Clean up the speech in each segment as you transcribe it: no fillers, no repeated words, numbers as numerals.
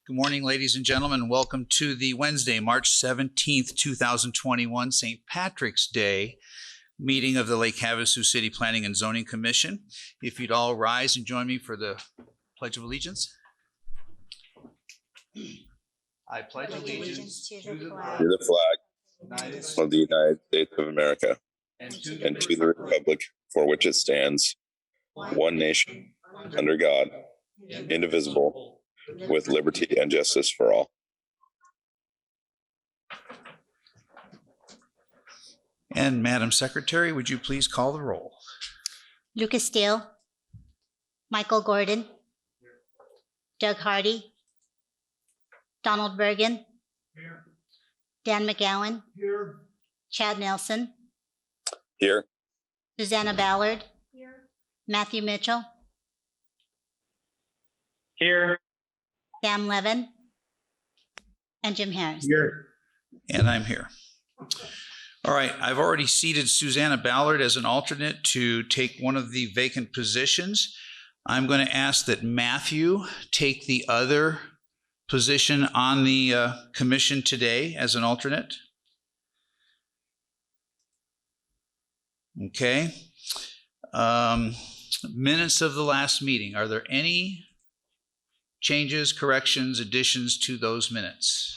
Good morning, ladies and gentlemen. Welcome to the Wednesday, March 17th, 2021, St. Patrick's Day meeting of the Lake Havasu City Planning and Zoning Commission. If you'd all rise and join me for the Pledge of Allegiance. I pledge allegiance to the flag of the United States of America and to the republic for which it stands, one nation, under God, indivisible, with liberty and justice for all. And Madam Secretary, would you please call the roll? Lucas Steele, Michael Gordon, Doug Hardy, Donald Bergen, here. Dan McGowan, here. Chad Nelson, here. Susanna Ballard, here. Matthew Mitchell, here. Sam Levin, and Jim Harris. Here. And I'm here. All right, I've already seated Susanna Ballard as an alternate to take one of the vacant positions. I'm going to ask that Matthew take the other position on the commission today as an alternate. Okay. Minutes of the last meeting. Are there any changes, corrections, additions to those minutes?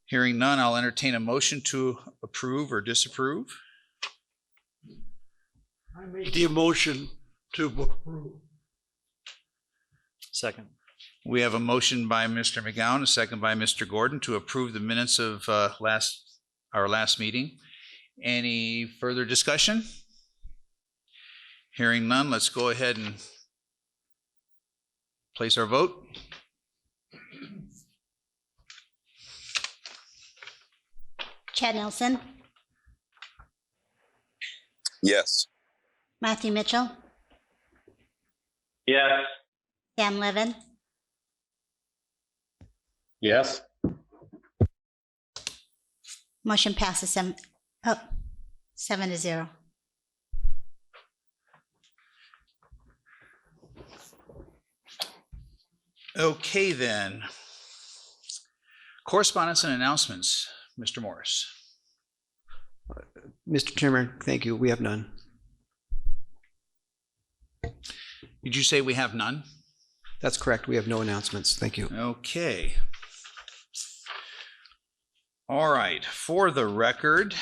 Hearing none, I'll entertain a motion to approve or disapprove. I make the motion to approve. Second. We have a motion by Mr. McGowan, a second by Mr. Gordon to approve the minutes of our last meeting. Any further discussion? Hearing none, let's go ahead and place our vote. Chad Nelson, Yes. Matthew Mitchell, Yes. Sam Levin, Yes. motion passes 7-0. Okay then. Correspondence and announcements, Mr. Morris. Mr. Chairman, thank you. We have none. Did you say we have none? That's correct. We have no announcements. Thank you. Okay. All right. For the record,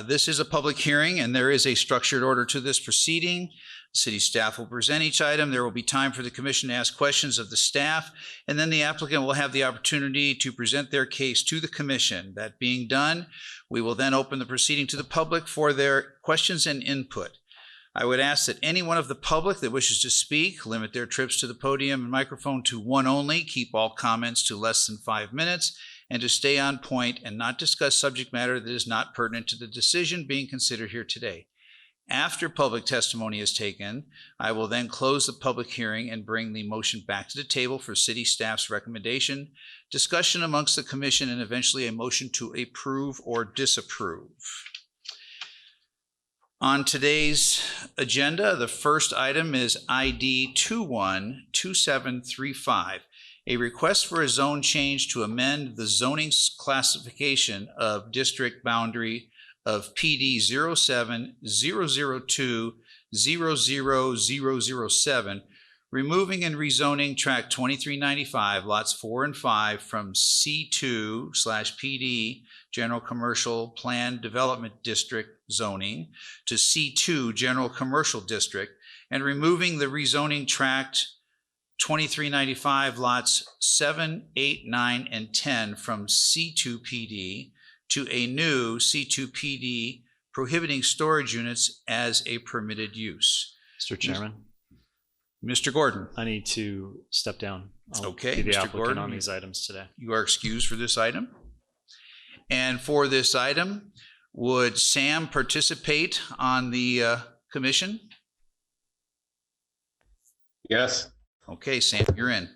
this is a public hearing and there is a structured order to this proceeding. City staff will present each item. There will be time for the commission to ask questions of the staff, and then the applicant will have the opportunity to present their case to the commission. That being done, we will then open the proceeding to the public for their questions and input. I would ask that anyone of the public that wishes to speak limit their trips to the podium and microphone to one only, keep all comments to less than 5 minutes, and to stay on point and not discuss subject matter that is not pertinent to the decision being considered here today. After public testimony is taken, I will then close the public hearing and bring the motion back to the table for city staff's recommendation, discussion amongst the commission, and eventually a motion to approve or disapprove. On today's agenda, the first item is ID 212735, a request for a zone change to amend the zoning classification of district boundary of PD 07-002-00007, removing and rezoning tract 2395, lots 4 and 5 from C2/PD General Commercial Plan Development District zoning to C2 General Commercial District, and removing the rezoning tract 2395, lots 7, 8, 9, and 10 from C2PD to a new C2PD prohibiting storage units as a permitted use. Mr. Chairman. Mr. Gordon. I need to step down. Okay, be the Mr. applicant Gordon, on these items today. You are excused for this item. And for this item, would Sam participate on the commission? Yes. Okay, Sam, you're in.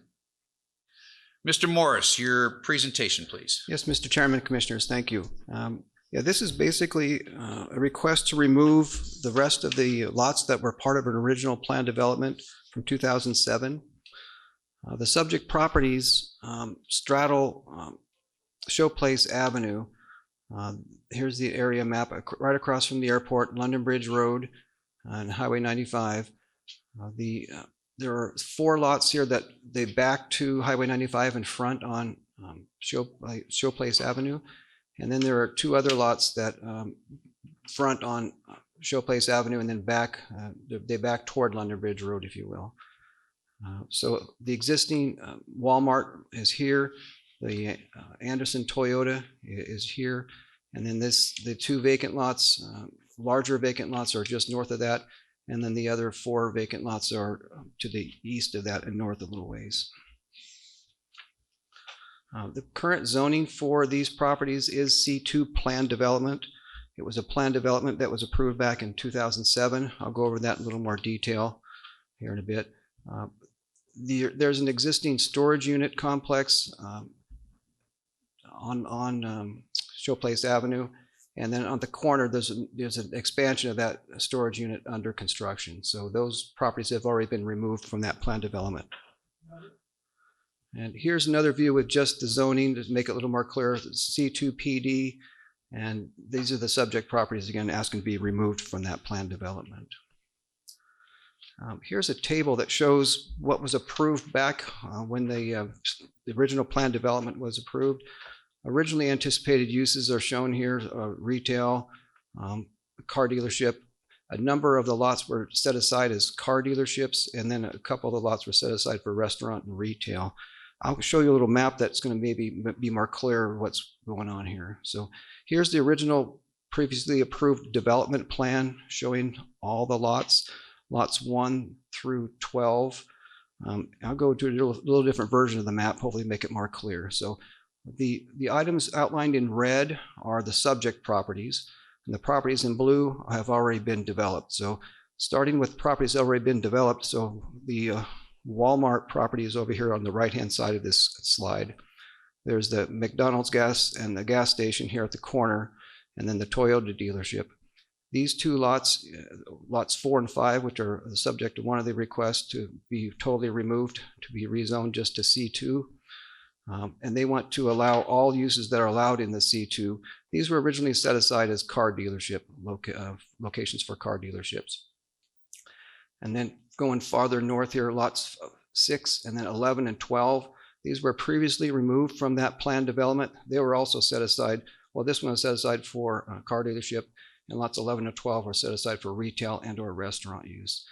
Mr. Morris, your presentation, please. Yes, Mr. Chairman, Commissioners, thank you. Yeah, this is basically a request to remove the rest of the lots that were part of an original plan development from 2007. The subject properties straddle Showplace Avenue. Here's the area map right across from the airport, London Bridge Road and Highway 95. There are 4 lots here that they back to Highway 95 in front on Showplace Avenue. And then there are 2 other lots that front on Showplace Avenue and then back, they back toward London Bridge Road, if you will. So the existing Walmart is here. The Anderson Toyota is here. And then the 2 vacant lots, larger vacant lots are just north of that. And then the other 4 vacant lots are to the east of that and north a little ways. The current zoning for these properties is C2 plan development. It was a plan development that was approved back in 2007. I'll go over that in a little more detail here in a bit. There's an existing storage unit complex on Showplace Avenue. And then on the corner, there's an expansion of that storage unit under construction. So those properties have already been removed from that plan development. And here's another view with just the zoning to make it a little more clear. C2 PD, and these are the subject properties, again, asking to be removed from that plan development. Here's a table that shows what was approved back when the original plan development was approved. Originally anticipated uses are shown here, retail, car dealership. A number of the lots were set aside as car dealerships, and then a couple of the lots were set aside for restaurant and retail. I'll show you a little map that's going to maybe be more clear what's going on here. So here's the original previously approved development plan showing all the lots 1 through 12. I'll go to a little different version of the map, hopefully make it more clear. So the items outlined in red are the subject properties, and the properties in blue have already been developed. So starting with properties already been developed, so the Walmart property is over here on the right-hand side of this slide. There's the McDonald's gas and the gas station here at the corner, and then the Toyota dealership. These 2 lots, lots 4 and 5, which are the subject of one of the requests to be totally removed, to be rezoned just to C2. And they want to allow all uses that are allowed in the C2. These were originally set aside as car dealership locations for car dealerships. And then going farther north here, lots 6 and then 11 and 12. These were previously removed from that plan development. They were also set aside. Well, this one was set aside for a car dealership, and lots 11 and 12 were set aside for retail and or restaurant use.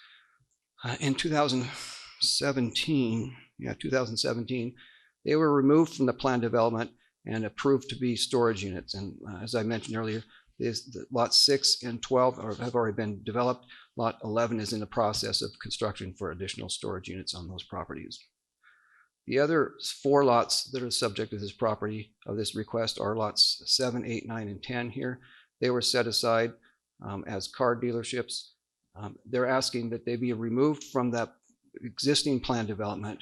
In 2017, they were removed from the plan development and approved to be storage units. And as I mentioned earlier, lots 6 and 12 have already been developed. Lot 11 is in the process of construction for additional storage units on those properties. The other 4 lots that are subject to this property, of this request, are lots 7, 8, 9, and 10 here. They were set aside as car dealerships. They're asking that they be removed from that existing plan development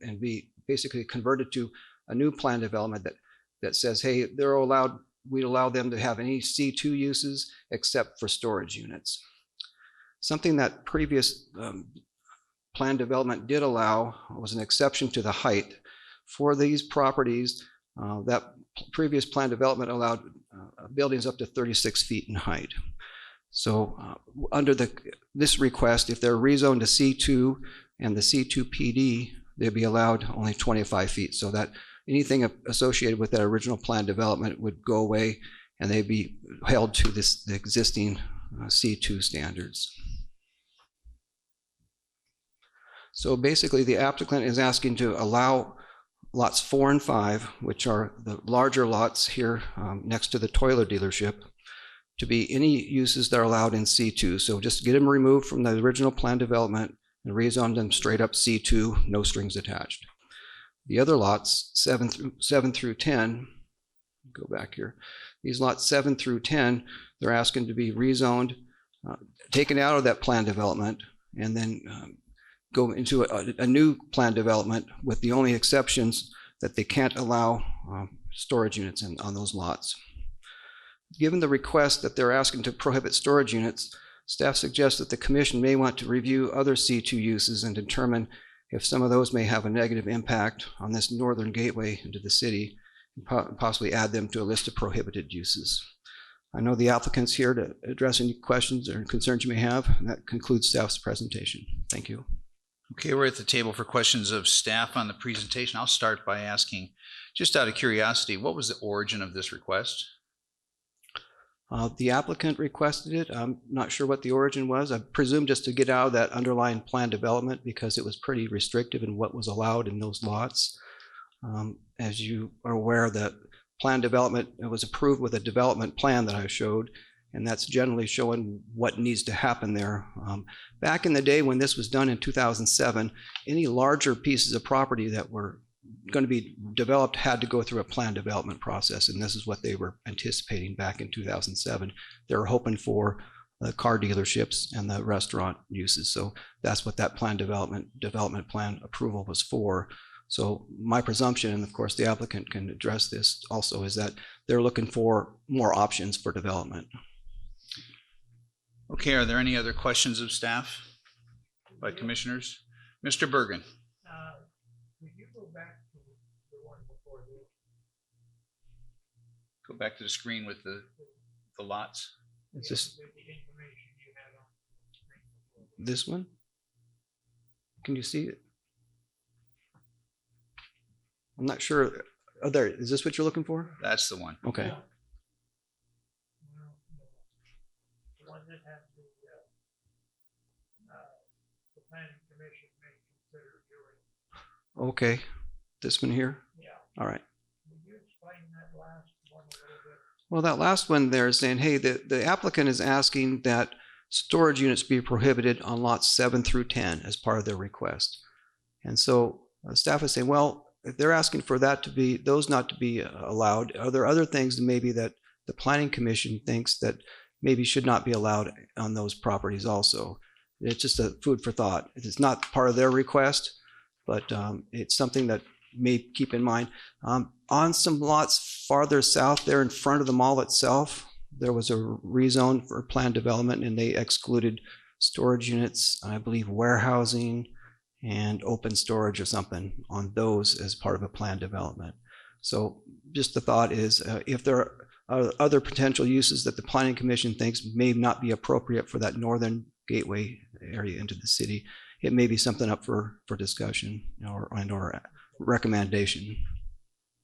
and be basically converted to a new plan development that says, hey, we allow them to have any C2 uses except for storage units. Something that previous plan development did allow was an exception to the height. For these properties, that previous plan development allowed buildings up to 36 feet in height. So under this request, if they're rezoned to C2 and the C2 PD, they'd be allowed only 25 feet. So that anything associated with that original plan development would go away, and they'd be held to the existing C2 standards. So basically, the applicant is asking to allow lots 4 and 5, which are the larger lots here next to the Toyota dealership, to be any uses that are allowed in C2. So just get them removed from the original plan development and rezone them straight up C2, no strings attached. The other lots, 7 through 10, go back here. These lots 7 through 10, they're asking to be rezoned, taken out of that plan development, and then go into a new plan development with the only exceptions that they can't allow storage units on those lots. Given the request that they're asking to prohibit storage units, staff suggests that the commission may want to review other C2 uses and determine if some of those may have a negative impact on this northern gateway into the city, and possibly add them to a list of prohibited uses. I know the applicant's here to address any questions or concerns you may have, and that concludes staff's presentation. Thank you. Okay, we're at the table for questions of staff on the presentation. I'll start by asking, just out of curiosity, what was the origin of this request? The applicant requested it. I'm not sure what the origin was. I presume just to get out of that underlying plan development because it was pretty restrictive in what was allowed in those lots. As you are aware, that plan development was approved with a development plan that I showed, and that's generally showing what needs to happen there. Back in the day when this was done in 2007, any larger pieces of property that were going to be developed had to go through a plan development process, and this is what they were anticipating back in 2007. They were hoping for the car dealerships and the restaurant uses, so that's what that plan development plan approval was for. So my presumption, and of course the applicant can address this also, is that they're looking for more options for development. Okay, are there any other questions of staff by commissioners? Mr. Bergen. Could you go back to the one before this? Go back to the screen with the lots. It's just The information you had on the screen before. this one. Can you see it? I'm not sure. Oh, there. Is this what you're looking for? That's the one. Okay. No, the one that has the planning commission may consider doing. Okay. This one here. Yeah. All right. Would you explain that last one a little bit? Well, that last one there is saying, hey, the applicant is asking that storage units be prohibited on lots 7 through 10 as part of their request. And so staff is saying, well, if they're asking for that to be, those not to be allowed, are there other things maybe that the planning commission thinks that maybe should not be allowed on those properties also? It's just a food for thought. It's not part of their request, but it's something that may keep in mind. On some lots farther south there in front of the mall itself, there was a rezone for planned development, and they excluded storage units, I believe warehousing and open storage or something on those as part of a planned development. So just the thought is if there are other potential uses that the planning commission thinks may not be appropriate for that northern gateway area into the city, it may be something up for discussion or recommendation.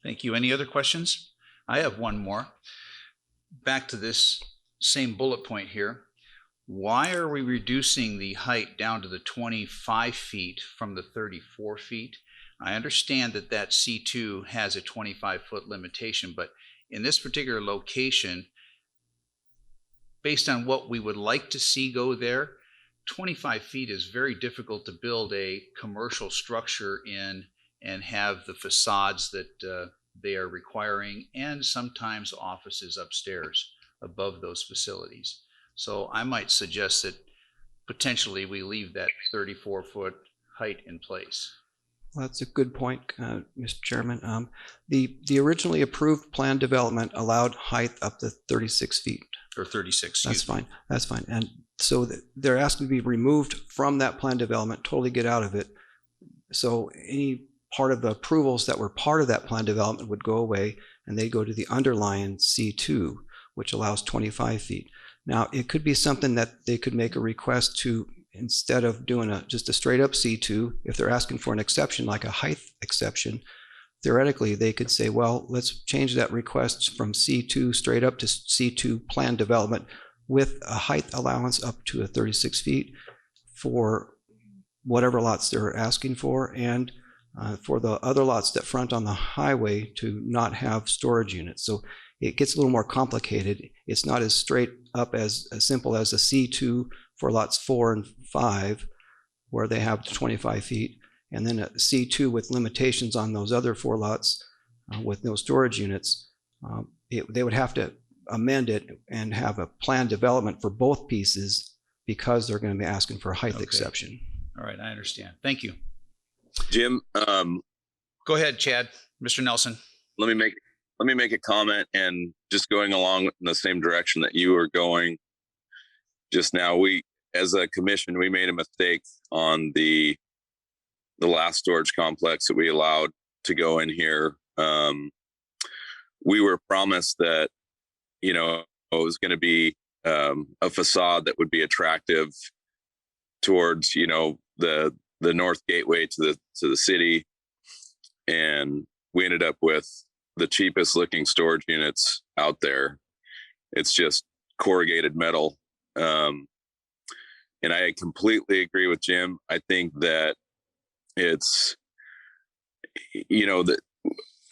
Thank you. Any other questions? I have one more. Back to this same bullet point here. Why are we reducing the height down to the 25 feet from the 34 feet? I understand that that C2 has a 25-foot limitation, but in this particular location, based on what we would like to see go there, 25 feet is very difficult to build a commercial structure in and have the facades that they are requiring, and sometimes offices upstairs above those facilities. So I might suggest that potentially we leave that 34-foot height in place. Well, that's a good point, Mr. Chairman. The originally approved plan development allowed height up to 36 feet. Or 36. That's fine. That's fine. And so they're asking to be removed from that plan development, totally get out of it. So any part of the approvals that were part of that plan development would go away, and they go to the underlying C2, which allows 25 feet. Now, it could be something that they could make a request to, instead of doing just a straight up C2, if they're asking for an exception, like a height exception, theoretically, they could say, well, let's change that request from C2 straight up to C2 plan development with a height allowance up to 36 feet for whatever lots they're asking for, and for the other lots that front on the highway to not have storage units. So it gets a little more complicated. It's not as straight up as simple as a C2 for lots 4 and 5, where they have 25 feet, and then a C2 with limitations on those other 4 lots with no storage units. They would have to amend it and have a plan development for both pieces because they're going to be asking for a height exception. All right, I understand. Thank you. Jim, Go ahead, Chad. Mr. Nelson. let me make let me make a comment, and just going along in the same direction that you were going just now. We, as a commission, we made a mistake on the last storage complex that we allowed to go in here. We were promised that, you know, it was going to be a facade that would be attractive towards, you know, the north gateway to the city, and we ended up with the cheapest looking storage units out there. It's just corrugated metal. And I completely agree with Jim. I think that it's, you know, that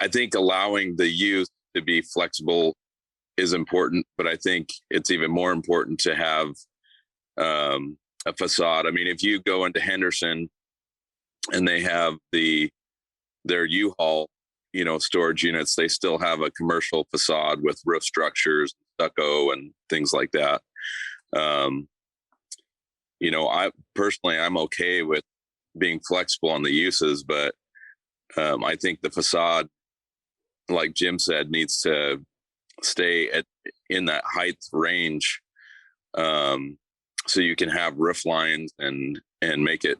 I think allowing the youth to be flexible is important, but I think it's even more important to have a facade. I mean, if you go into Henderson and they have their U-Haul, you know, storage units, they still have a commercial facade with roof structures, stucco, and things like that. You know, I'm okay with being flexible on the uses, but I think the facade, like Jim said, needs to stay in that height range, so you can have roof lines and make it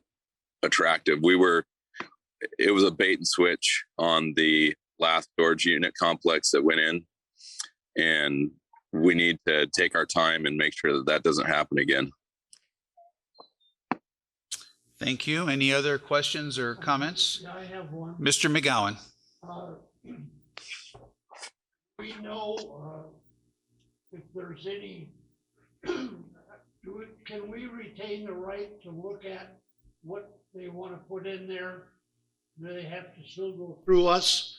attractive. It was a bait and switch on the last storage unit complex that went in, and we need to take our time and make sure that doesn't happen again. Thank you. Any other questions or comments? Yeah, I have one. Mr. McGowan. We know if there's any, can we retain the right to look at what they want to put in there? Do they have to still go through us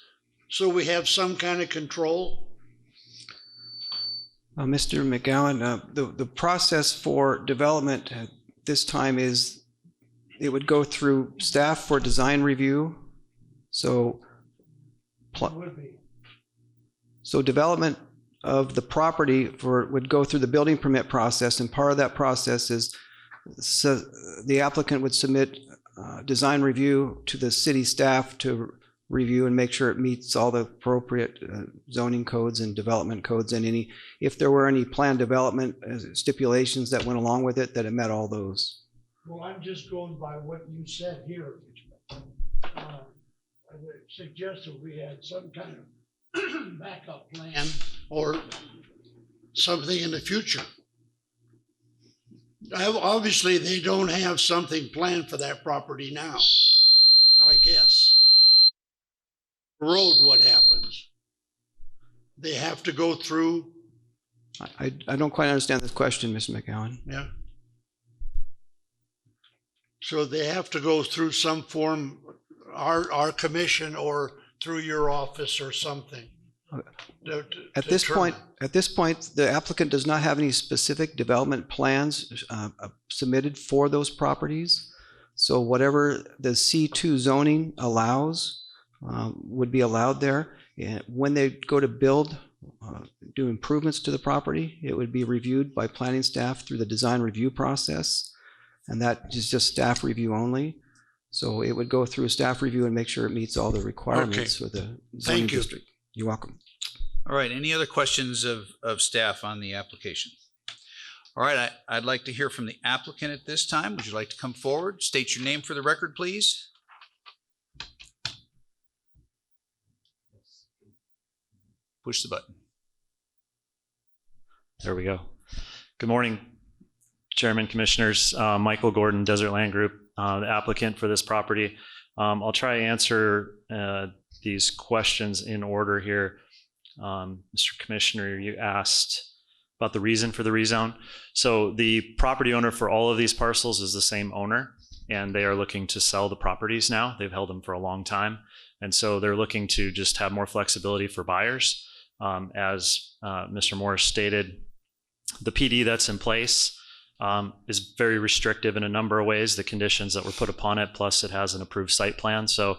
so we have some kind of control? Mr. McGowan, the process for development at this time is it would go through staff for design review. So development of the property would go through the building permit process, and part of that process is the applicant would submit design review to the city staff to review and make sure it meets all the appropriate zoning codes and development codes, and if there were any planned development stipulations that went along with it, that it met all those. Well, I'm just going by what you said here. I suggested we had some kind of backup plan or something in the future. Obviously, they don't have something planned for that property now, I guess. Road, what happens? They have to go through. I don't quite understand this question, Mr. McGowan. Yeah. So they have to go through some form, our commission or through your office or something. At this point, the applicant does not have any specific development plans submitted for those properties. So whatever the C2 zoning allows would be allowed there. And when they go to build, do improvements to the property, it would be reviewed by planning staff through the design review process. And that is just staff review only. So it would go through a staff review and make sure it meets all the requirements for the zoning district. You're welcome. All right. Any other questions of staff on the application? All right. I'd like to hear from the applicant at this time. Would you like to come forward? State your name for the record, please. Push the button. There we go. Good morning, Chairman, Commissioners. Michael Gordon, Desert Land Group, the applicant for this property. I'll try to answer these questions in order here. Mr. Commissioner, you asked about the reason for the rezone. So the property owner for all of these parcels is the same owner, and they are looking to sell the properties now. They've held them for a long time. And so they're looking to just have more flexibility for buyers. As Mr. Morris stated, the PD that's in place is very restrictive in a number of ways, the conditions that were put upon it, plus it has an approved site plan. So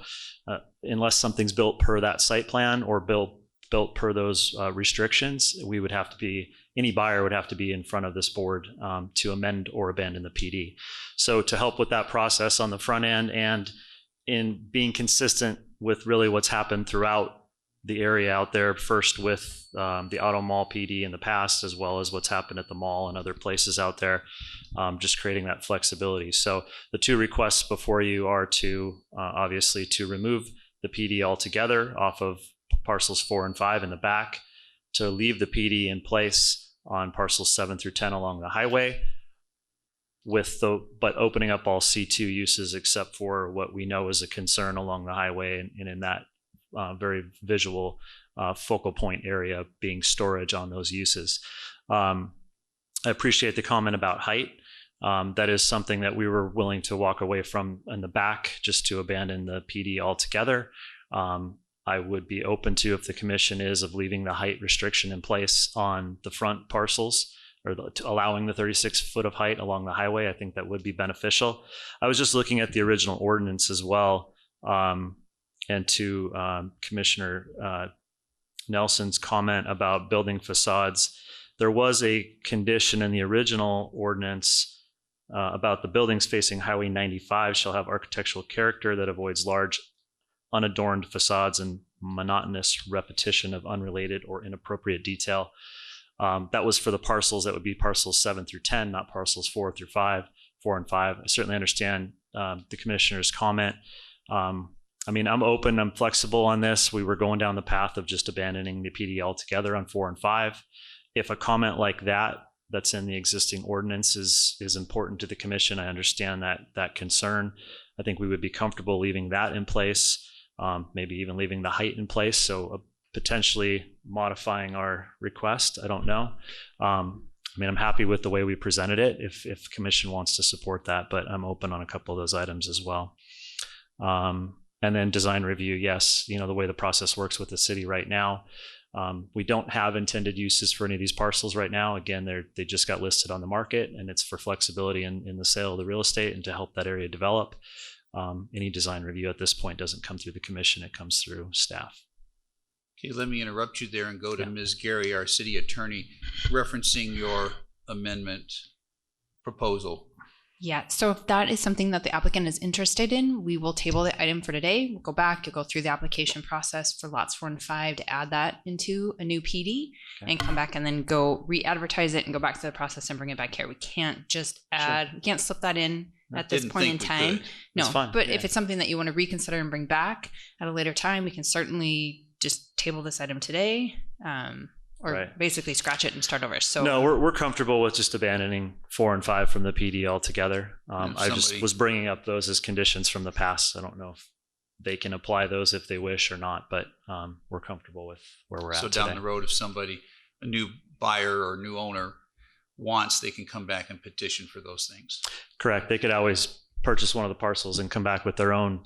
unless something's built per that site plan or built per those restrictions, we would have to be, any buyer would have to be in front of this board to amend or abandon the PD. So to help with that process on the front end and in being consistent with really what's happened throughout the area out there, first with the Auto Mall PD in the past, as well as what's happened at the mall and other places out there, just creating that flexibility. So the two requests before you are to obviously to remove the PD altogether off of parcels 4 and 5 in the back, to leave the PD in place on parcels 7 through 10 along the highway, but opening up all C2 uses except for what we know is a concern along the highway and in that very visual focal point area being storage on those uses. I appreciate the comment about height. That is something that we were willing to walk away from in the back, just to abandon the PD altogether. I would be open to, if the commission is, of leaving the height restriction in place on the front parcels, or allowing the 36 foot of height along the highway. I think that would be beneficial. I was just looking at the original ordinance as well, and to Commissioner Nelson's comment about building facades. There was a condition in the original ordinance about the buildings facing Highway 95 shall have architectural character that avoids large unadorned facades and monotonous repetition of unrelated or inappropriate detail. That was for the parcels that would be parcels 7 through 10, not parcels 4 through 5, 4 and 5. I certainly understand the commissioner's comment. I mean, I'm open, I'm flexible on this. We were going down the path of just abandoning the PD altogether on 4 and 5. If a comment like that that's in the existing ordinance is important to the commission, I understand that concern. I think we would be comfortable leaving that in place, maybe even leaving the height in place. So potentially modifying our request. I don't know. I mean, I'm happy with the way we presented it if commission wants to support that, but I'm open on a couple of those items as well. And then design review, yes, you know, the way the process works with the city right now, we don't have intended uses for any of these parcels right now. Again, they just got listed on the market, and it's for flexibility in the sale of the real estate and to help that area develop. Any design review at this point doesn't come through the commission, it comes through staff. Okay, let me interrupt you there and go to Ms. Gary, our city attorney, referencing your amendment proposal. Yeah, so if that is something that the applicant is interested in, we will table the item for today. We'll go back, you'll go through the application process for lots 4 and 5 to add that into a new PD, and come back and then go re-advertise it and go back to the process and bring it back here. We can't just add, we can't slip that in at this point in time. No, but if it's something that you want to reconsider and bring back at a later time, we can certainly just table this item today. Or basically scratch it and start over. So no, we're comfortable with just abandoning 4 and 5 from the PD altogether. I just was bringing up those as conditions from the past. I don't know if they can apply those if they wish or not, but we're comfortable with where we're at today. So down the road, if somebody, a new buyer or new owner wants, they can come back and petition for those things. Correct. They could always purchase one of the parcels and come back with their own,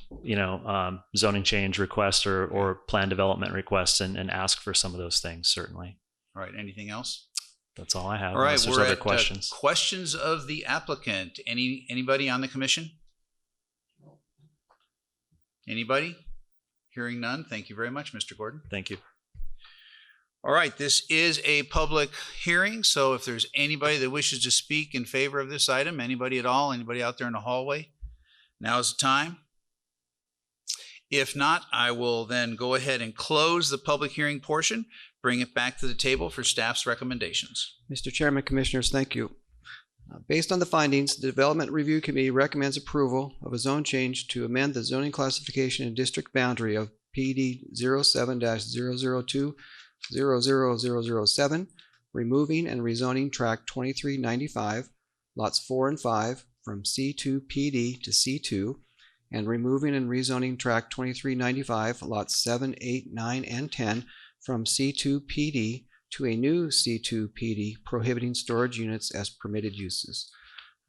zoning change request or plan development requests and ask for some of those things, certainly. All right. Anything else? That's all I have. All right. There's We're other at questions. Questions of the applicant. Anybody on the commission? Anybody? Hearing none. Thank you very much, Mr. Gordon. Thank you. All right. This is a public hearing. So if there's anybody that wishes to speak in favor of this item, anybody at all, anybody out there in the hallway, now's the time. If not, I will then go ahead and close the public hearing portion, bring it back to the table for staff's recommendations. Mr. Chairman, Commissioners, thank you. Based on the findings, the Development Review Committee recommends approval of a zone change to amend the zoning classification and district boundary of PD 07-002-00007, removing and rezoning tract 2395, lots 4 and 5 from C2 PD to C2, and removing and rezoning tract 2395, lots 7, 8, 9, and 10 from C2 PD to a new C2 PD prohibiting storage units as permitted uses.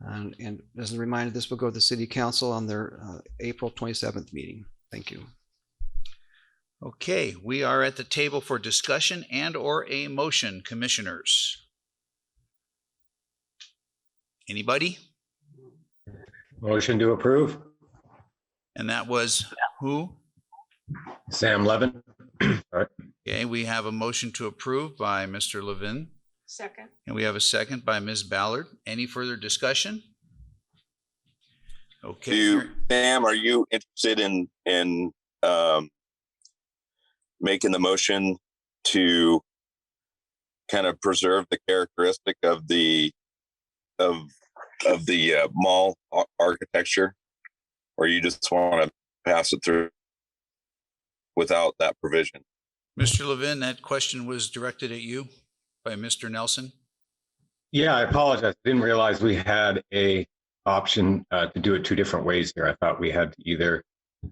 And as a reminder, this will go to the City Council on their April 27th meeting. Thank you. Okay, we are at the table for discussion and or a motion, commissioners. Anybody? Motion to approve. And that was who? Sam Levin. Okay, we have a motion to approve by Mr. Levin. Second. And we have a second by Ms. Ballard. Any further discussion? Okay. Sam, are you interested in making the motion to kind of preserve the characteristic of the mall architecture, or you just want to pass it through without that provision? Mr. Levin, that question was directed at you by Mr. Nelson. Yeah, I apologize. I didn't realize we had a option to do it two different ways here. I thought we had to either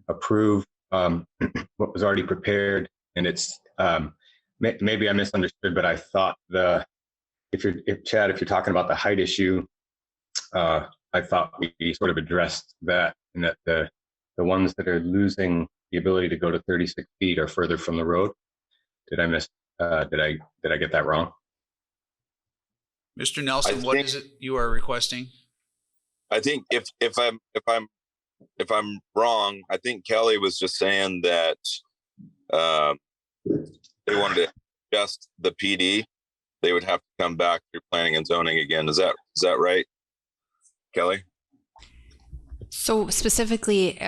approve what was already prepared, and it's maybe I misunderstood, but I thought if Chad, if you're talking about the height issue, I thought we sort of addressed that, and that the ones that are losing the ability to go to 36 feet are further from the road. Did I get that wrong? Mr. Nelson, what is it you are requesting? I think if I'm wrong, I think Kelly was just saying that they wanted to adjust the PD. They would have to come back through planning and zoning again. Is that right, Kelly? So specifically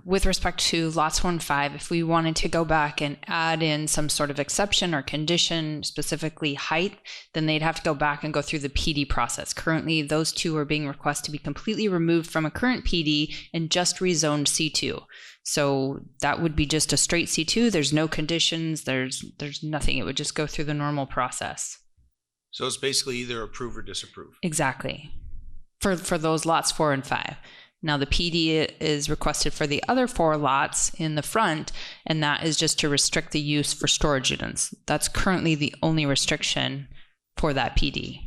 with respect to lots 4 and 5, if we wanted to go back and add in some sort of exception or condition, specifically height, then they'd have to go back and go through the PD process. Currently, those two are being requested to be completely removed from a current PD and just rezoned C2. So that would be just a straight C2. There's no conditions. There's nothing. It would just go through the normal process. So it's basically either approve or disapprove. Exactly. For those lots 4 and 5. Now the PD is requested for the other 4 lots in the front, and that is just to restrict the use for storage units. That's currently the only restriction for that PD.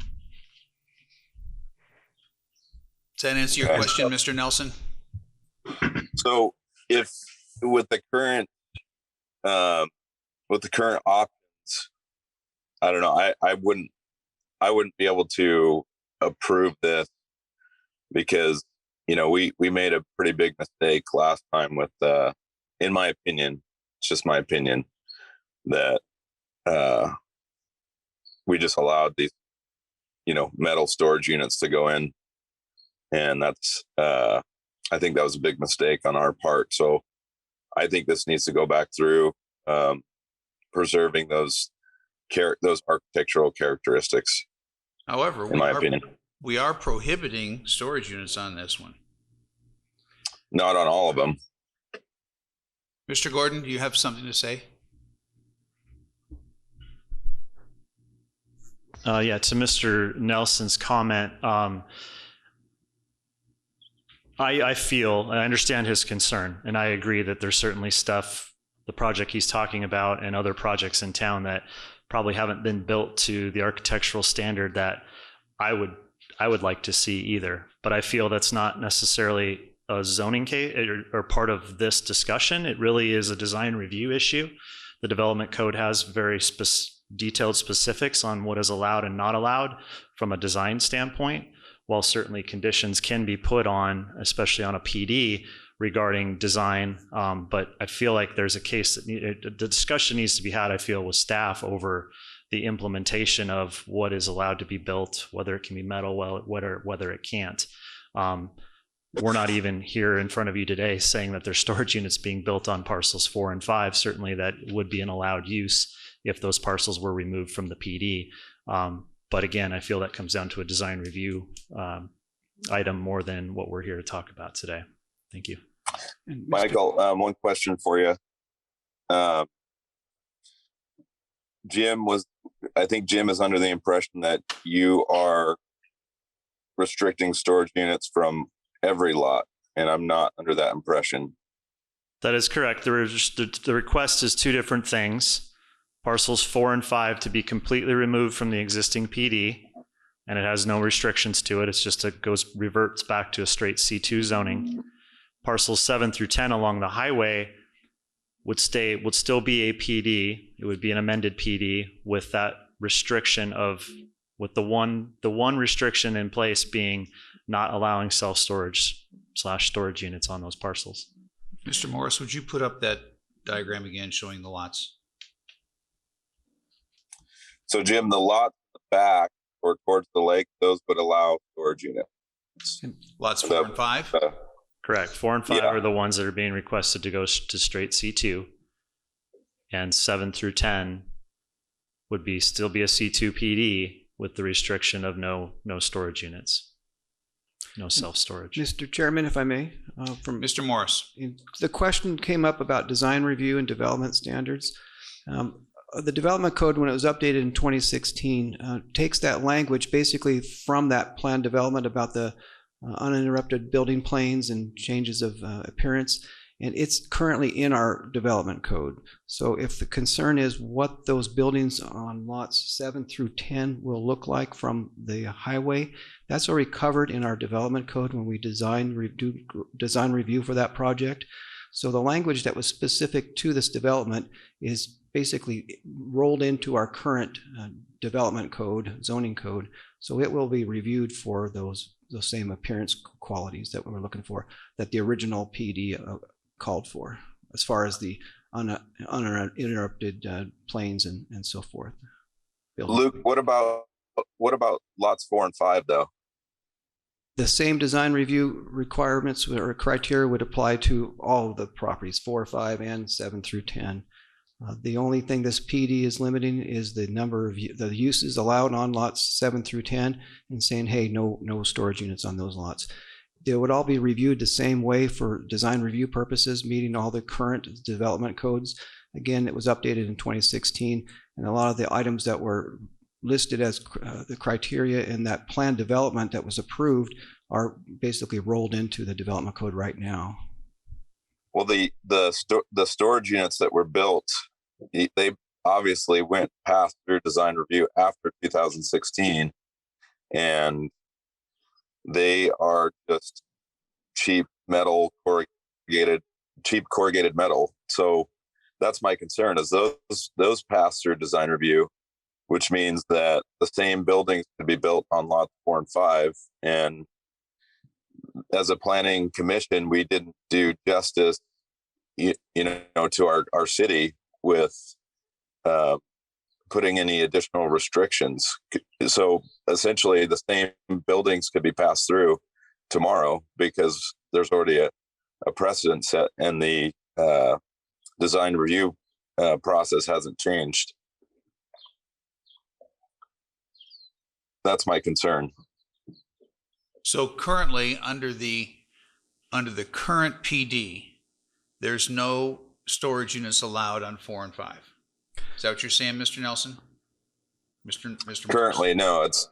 Does that answer your question, Mr. Nelson? So if with the current options, I don't know, I wouldn't be able to approve this because, you know, we made a pretty big mistake last time with, in my opinion, it's just my opinion, that we just allowed these, you know, metal storage units to go in. And that's, I think that was a big mistake on our part. So I think this needs to go back through preserving those architectural characteristics. However, in my opinion, we are prohibiting storage units on this one. Not on all of them. Mr. Gordon, do you have something to say? Yeah, to Mr. Nelson's comment, I understand his concern, and I agree that there's certainly stuff, the project he's talking about and other projects in town that probably haven't been built to the architectural standard that I would like to see either. But I feel that's not necessarily a zoning case or part of this discussion. It really is a design review issue. The development code has very detailed specifics on what is allowed and not allowed from a design standpoint, while certainly conditions can be put on, especially on a PD, regarding design. But I feel like there's a case that the discussion needs to be had, I feel, with staff over the implementation of what is allowed to be built, whether it can be metal, whether it can't. We're not even here in front of you today saying that there's storage units being built on parcels 4 and 5. Certainly that would be an allowed use if those parcels were removed from the PD. But again, I feel that comes down to a design review item more than what we're here to talk about today. Thank you. Michael, one question for you. I think Jim is under the impression that you are restricting storage units from every lot, and I'm not under that impression. That is correct. The request is 2 different things. Parcels 4 and 5 to be completely removed from the existing PD, and it has no restrictions to it. It's just reverts back to a straight C2 zoning. Parcels 7 through 10 along the highway would still be a PD. It would be an amended PD with that restriction with the one restriction in place being not allowing self-storage / storage units on those parcels. Mr. Morris, would you put up that diagram again showing the lots? So Jim, the lot in the back or towards the lake, those would allow storage units. Lots 4 and 5? Correct. 4 and 5 are the ones that are being requested to go to straight C2. and 7 through 10 would still be a C2 PD with the restriction of no storage units, no self-storage. Mr. Chairman, if I may, Mr. Morris. the question came up about design review and development standards. The development code, when it was updated in 2016, takes that language basically from that plan development about the uninterrupted building planes and changes of appearance, and it's currently in our development code. So if the concern is what those buildings on lots 7 through 10 will look like from the highway, that's already covered in our development code when we do design review for that project. So the language that was specific to this development is basically rolled into our current development code, zoning code. So it will be reviewed for those same appearance qualities that we were looking for, that the original PD called for, as far as the uninterrupted planes and so forth. Luke, what about lots 4 and 5 though? The same design review requirements or criteria would apply to all of the properties, 4, 5, and 7 through 10. The only thing this PD is limiting is the number of the uses allowed on lots 7 through 10, and saying, hey, no storage units on those lots. They would all be reviewed the same way for design review purposes, meeting all the current development codes. Again, it was updated in 2016, and a lot of the items that were listed as the criteria in that plan development that was approved are basically rolled into the development code right now. Well, the storage units that were built, they obviously went past through design review after 2016, and they are just cheap corrugated metal. So that's my concern, is those pass through design review, which means that the same buildings could be built on lots 4 and 5. And as a planning commission, we didn't do justice, to our city with putting any additional restrictions. So essentially the same buildings could be passed through tomorrow because there's already a precedent set, and the design review process hasn't changed. That's my concern. So currently, under the current PD, there's no storage units allowed on 4 and 5. Is that what you're saying, Mr. Nelson? Mr. Currently, no. It's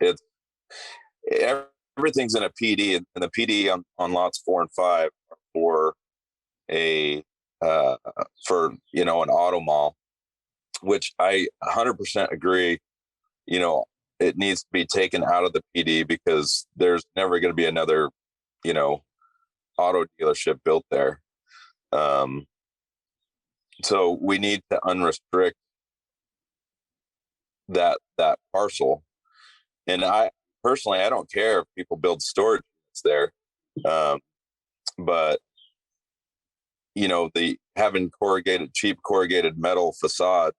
everything's in a PD, and the PD on lots 4 and 5 are for an auto mall, which I 100% agree. It needs to be taken out of the PD because there's never going to be another, auto dealership built there. So we need to unrestrict that parcel. And I personally don't care if people build storage units there. But the having cheap corrugated metal facade,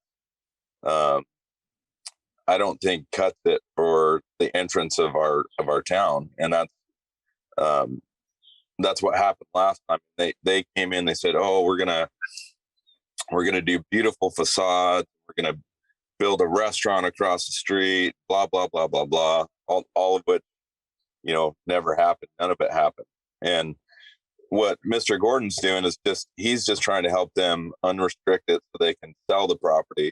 I don't think cuts it for the entrance of our town. And that's what happened last time. They came in, they said, oh, we're gonna do beautiful facades, we're gonna build a restaurant across the street, blah blah blah blah blah, all of it never happened. None of it happened. And what Mr. Gordon's doing is he's just trying to help them unrestrict it so they can sell the property.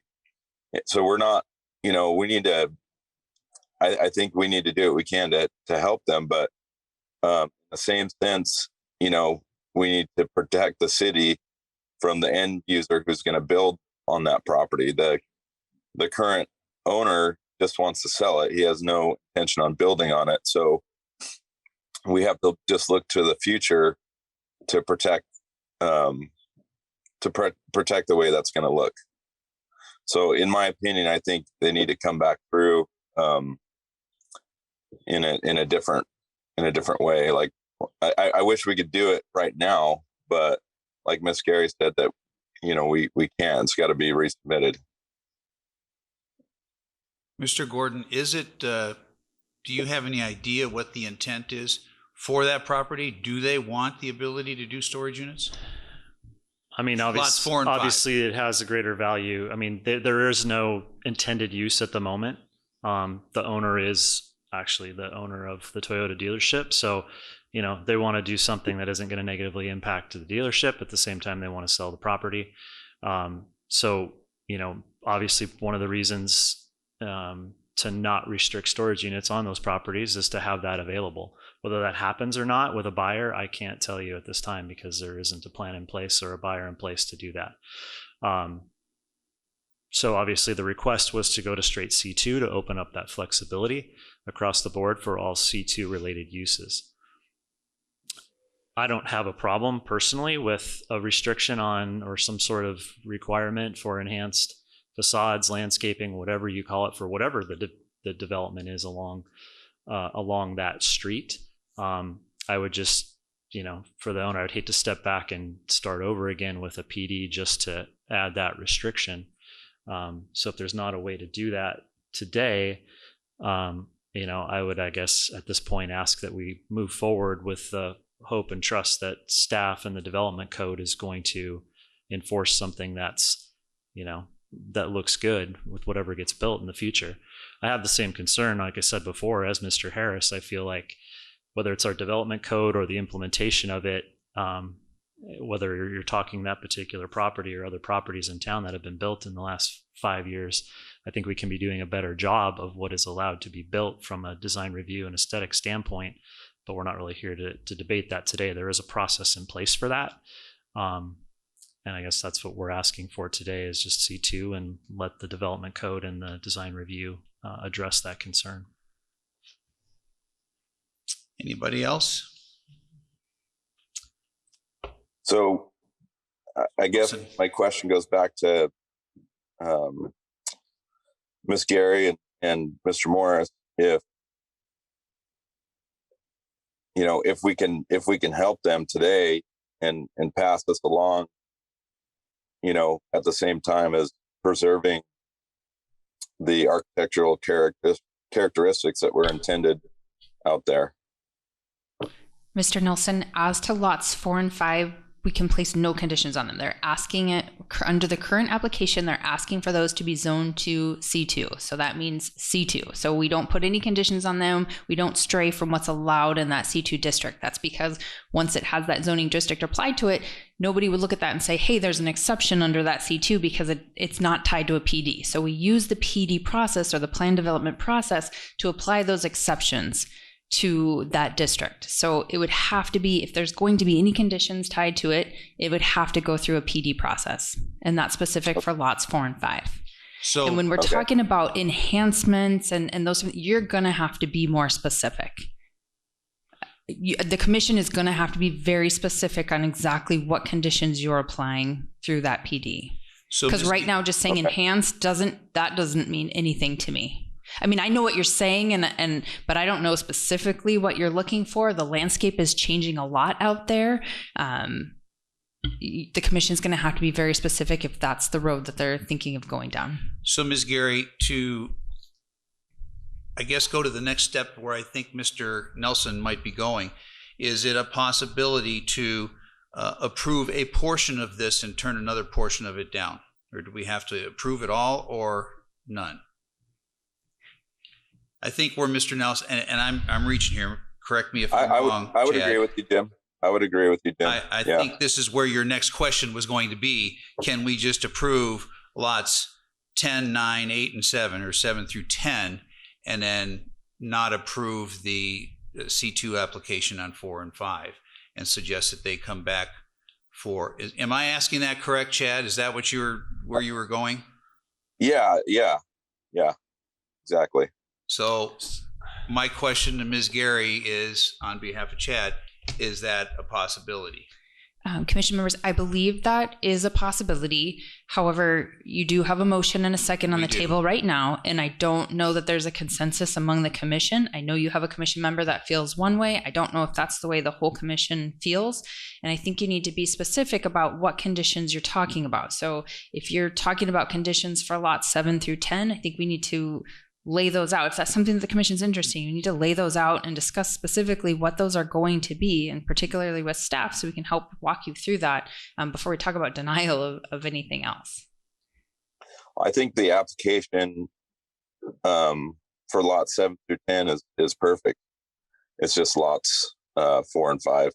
So we're not, we need to, I think we need to do what we can to help them, but in the same sense, we need to protect the city from the end user who's going to build on that property. The current owner just wants to sell it. He has no intention on building on it. So we have to just look to the future to protect protect the way that's going to look. So in my opinion, I think they need to come back through in a different way. Like I wish we could do it right now, but like Miss Gary said, that we can. It's got to be resubmitted. Mr. Gordon, is it? Do you have any idea what the intent is for that property? Do they want the ability to do storage units? I mean, Lots 4 and 5. obviously it has a greater value. I mean, there is no intended use at the moment. The owner is actually the owner of the Toyota dealership. So, you know, they want to do something that isn't going to negatively impact the dealership. At the same time, they want to sell the property. So, you know, obviously one of the reasons to not restrict storage units on those properties is to have that available. Whether that happens or not with a buyer, I can't tell you at this time because there isn't a plan in place or a buyer in place to do that. So obviously the request was to go to straight C2 to open up that flexibility across the board for all C2 related uses. I don't have a problem personally with a restriction on or some sort of requirement for enhanced facades, landscaping, whatever you call it, for whatever the development is along that street. I would just, you know, for the owner, I'd hate to step back and start over again with a PD just to add that restriction. So if there's not a way to do that today, you know, I would, I guess, at this point ask that we move forward with the hope and trust that staff and the development code is going to enforce something that's, you know, that looks good with whatever gets built in the future. I have the same concern, like I said before, as Mr. Harris. I feel like whether it's our development code or the implementation of it, whether you're talking that particular property or other properties in town that have been built in the last 5 years, I think we can be doing a better job of what is allowed to be built from a design review and aesthetic standpoint, but we're not really here to debate that today. There is a process in place for that. And I guess that's what we're asking for today is just C2 and let the development code and the design review address that concern. Anybody else? So I guess my question goes back to Ms. Gary and Mr. Morris. If, you know, if we can help them today and pass this along, you know, at the same time as preserving the architectural characteristics that were intended out there. Mr. Nelson, as to lots 4 and 5, we can place no conditions on them. They're asking it under the current application. They're asking for those to be zoned to C2. So that means C2. So we don't put any conditions on them. We don't stray from what's allowed in that C2 district. That's because once it has that zoning district applied to it, nobody would look at that and say, hey, there's an exception under that C2 because it's not tied to a PD. So we use the PD process or the plan development process to apply those exceptions to that district. So it would have to be, if there's going to be any conditions tied to it, it would have to go through a PD process. And that's specific for lots 4 and 5. So, and when we're talking about enhancements and those, you're going to have to be more specific. The commission is going to have to be very specific on exactly what conditions you're applying through that PD. Because right now, just saying enhanced doesn't mean anything to me. I mean, I know what you're saying, but I don't know specifically what you're looking for. The landscape is changing a lot out there. The commission is going to have to be very specific if that's the road that they're thinking of going down. So, Ms. Gary, to, I guess, go to the next step where I think Mr. Nelson might be going, is it a possibility to approve a portion of this and turn another portion of it down? Or do we have to approve it all or none? I think where Mr. Nelson, and I'm reaching here, correct me if I'm wrong, I would Chad. agree with you, Jim. I would agree with you, Jim. I think this is where your next question was going to be. Can we just approve lots 10, 9, 8, and 7, or 7 through 10, and then not approve the C2 application on 4 and 5, and suggest that they come back for, am I asking that correct, Chad? Is that what where you were going? Yeah, exactly. So my question to Ms. Gary is, on behalf of Chad, is that a possibility? Commission members, I believe that is a possibility. However, you do have a motion and a second on the table right now, and I don't know that there's a consensus among the commission. I know you have a commission member that feels one way. I don't know if that's the way the whole commission feels, and I think you need to be specific about what conditions you're talking about. So if you're talking about conditions for lots 7 through 10, I think we need to lay those out. If that's something that the commission's interested in, you need to lay those out and discuss specifically what those are going to be, and particularly with staff, so we can help walk you through that before we talk about denial of anything else. I think the application for lots 7 through 10 is perfect. It's just lots 4 and 5.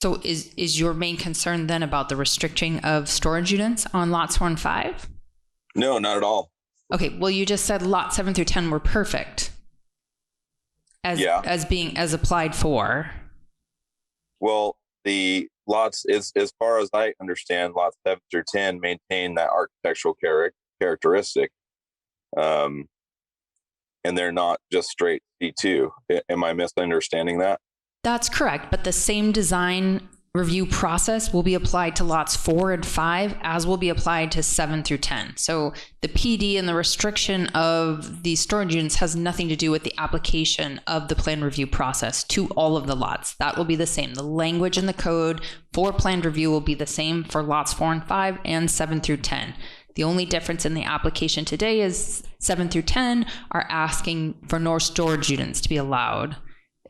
So is your main concern then about the restricting of storage units on lots 4 and 5? No, not at all. Okay, well, you just said lot 7 through 10 were perfect as applied for. Well, the lots, as far as I understand, lots 7 through 10 maintain that architectural characteristic. And they're not just straight C2. Am I misunderstanding that? That's correct, but the same design review process will be applied to lots 4 and 5 as will be applied to 7 through 10. So the PD and the restriction of the storage units has nothing to do with the application of the plan review process to all of the lots. That will be the same. The language in the code for planned review will be the same for lots 4 and 5 and 7 through 10. The only difference in the application today is 7 through 10 are asking for no storage units to be allowed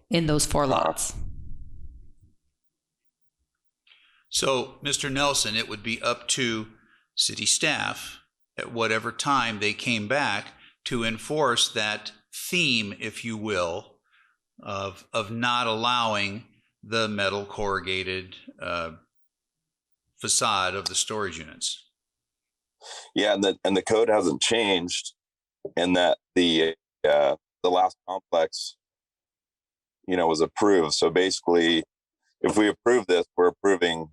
in those 4 lots. So, Mr. Nelson, it would be up to city staff at whatever time they came back to enforce that theme, if you will, of not allowing the metal corrugated facade of the storage units. Yeah, and the code hasn't changed, and that the last complex, was approved. So basically, if we approve this, we're approving,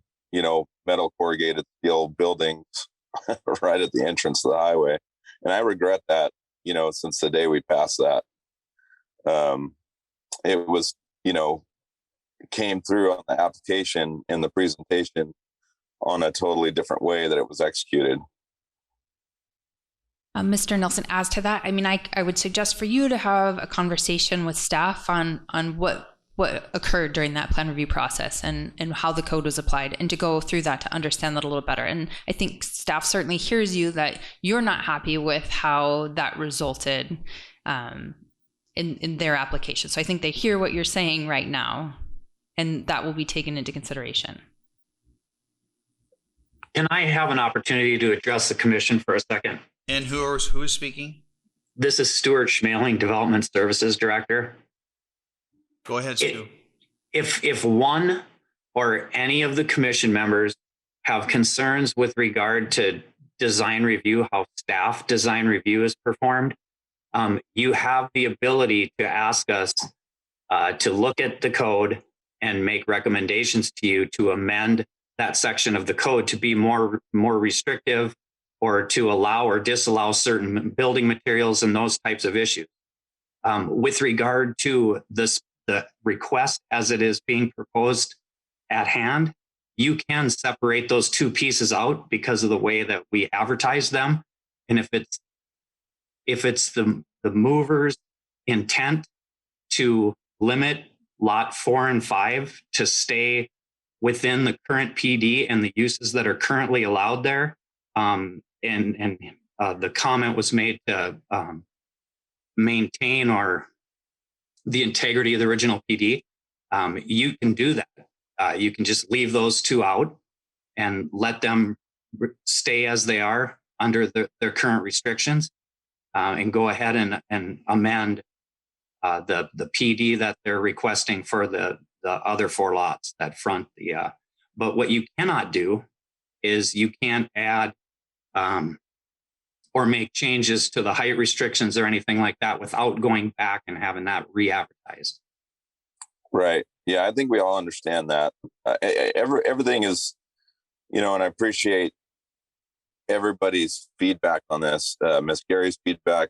metal corrugated steel buildings right at the entrance to the highway. And I regret that, since the day we passed that. It was, came through on the application and the presentation on a totally different way that it was executed. Mr. Nelson, as to that, I would suggest for you to have a conversation with staff on what occurred during that plan review process and how the code was applied, and to go through that to understand that a little better. And I think staff certainly hears you that you're not happy with how that resulted in their application. So I think they hear what you're saying right now, and that will be taken into consideration. Can I have an opportunity to address the commission for a second? And who is speaking? This is Stuart Schmaling, Development Services Director. Go ahead, Stu. If one or any of the commission members have concerns with regard to design review, how staff design review is performed, you have the ability to ask us to look at the code and make recommendations to you to amend that section of the code to be more restrictive, or to allow or disallow certain building materials and those types of issues. With regard to the request as it is being proposed at hand, you can separate those two pieces out because of the way that we advertise them. And if it's the mover's intent to limit lot 4 and 5 to stay within the current PD and the uses that are currently allowed there, and the comment was made to maintain the integrity of the original PD, you can do that. You can just leave those two out and let them stay as they are under their current restrictions, and go ahead and amend the PD that they're requesting for the other 4 lots that front the. But what you cannot do is you can't add or make changes to the height restrictions or anything like that without going back and having that re-advertised. Right. Yeah, I think we all understand that. Everything is, and I appreciate everybody's feedback on this. Ms. Gary's feedback,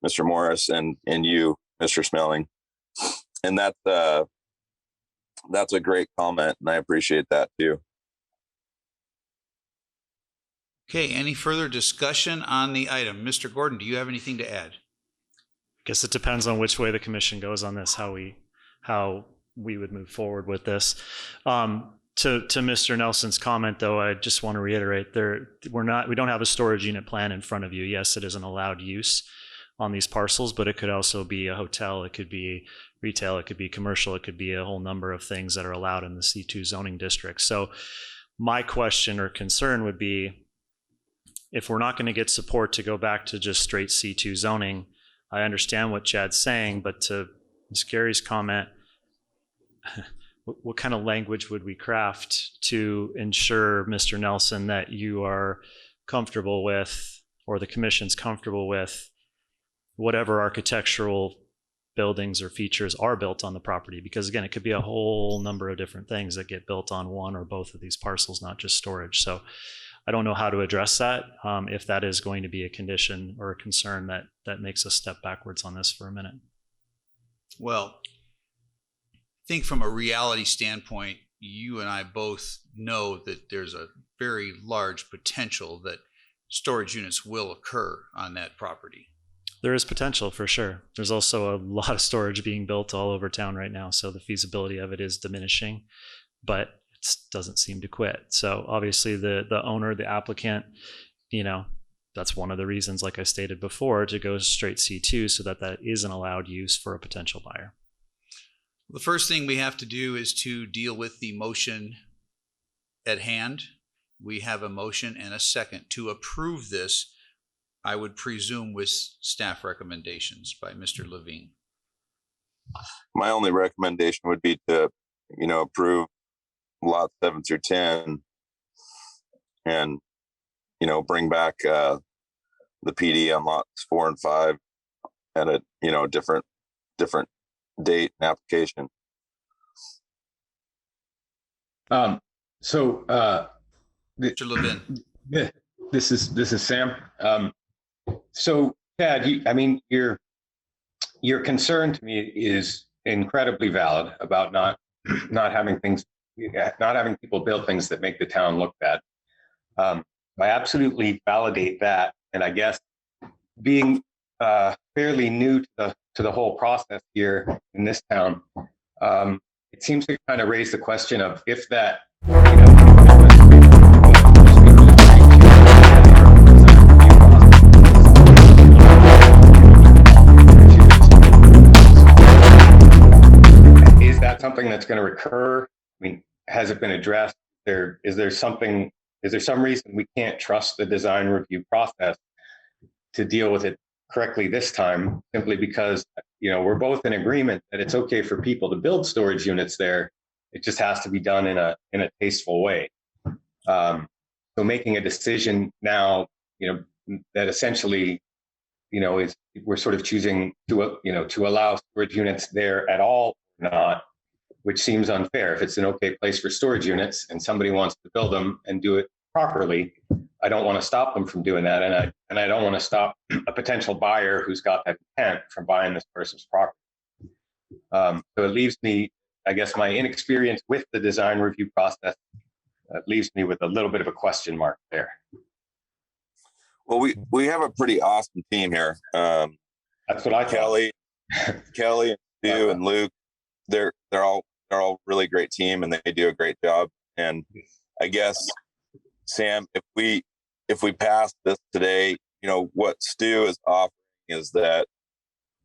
Mr. Morris, and you, Mr. Smelling. And that's a great comment, and I appreciate that too. Okay, any further discussion on the item? Mr. Gordon, do you have anything to add? I guess it depends on which way the commission goes on this, how we would move forward with this. To Mr. Nelson's comment, though, I just want to reiterate we don't have a storage unit plan in front of you. Yes, it is an allowed use. on these parcels, but it could also be a hotel, it could be retail, it could be commercial, it could be a whole number of things that are allowed in the C2 zoning district. So my question or concern would be, if we're not going to get support to go back to just straight C2 zoning, I understand what Chad's saying, but to Ms. Gary's comment, what kind of language would we craft to ensure, Mr. Nelson, that you are comfortable with, or the commission's comfortable with, whatever architectural buildings or features are built on the property? Because again, it could be a whole number of different things that get built on one or both of these parcels, not just storage. So I don't know how to address that, if that is going to be a condition or a concern that makes us step backwards on this for a minute. Well, I think from a reality standpoint, you and I both know that there's a very large potential that storage units will occur on that property. There is potential for sure. There's also a lot of storage being built all over town right now, so the feasibility of it is diminishing, but it doesn't seem to quit. So obviously the owner, the applicant, that's one of the reasons, like I stated before, to go straight C2 so that is an allowed use for a potential buyer. The first thing we have to do is to deal with the motion at hand. We have a motion and a second to approve this, I would presume with staff recommendations by Mr. Levine. My only recommendation would be to, approve lots 7 through 10 and, bring back the PD on lots 4 and 5 at a, different date and application. Mr. Levin. This is Sam. So Chad, your concern to me is incredibly valid about not having people build things that make the town look bad. I absolutely validate that, and I guess being fairly new to the whole process here in this town, it seems to kind of raise the question of if that, is that something that's going to recur? Has it been addressed? Is there some reason we can't trust the design review process to deal with it correctly this time, simply because we're both in agreement that it's okay for people to build storage units there. It just has to be done in a tasteful way. So making a decision now, that essentially, is we're sort of choosing to allow storage units there at all or not, which seems unfair. If it's an okay place for storage units and somebody wants to build them and do it properly, I don't want to stop them from doing that, and I don't want to stop a potential buyer who's got that intent from buying this person's property. So it leaves me, I guess, my inexperience with the design review process leaves me with a little bit of a question mark there. Well, we have a pretty awesome team here. That's what I Kelly and Stu and Luke. They're all really great team, and they do a great job. And I guess, Sam, if we pass this today, what Stu is offering is that,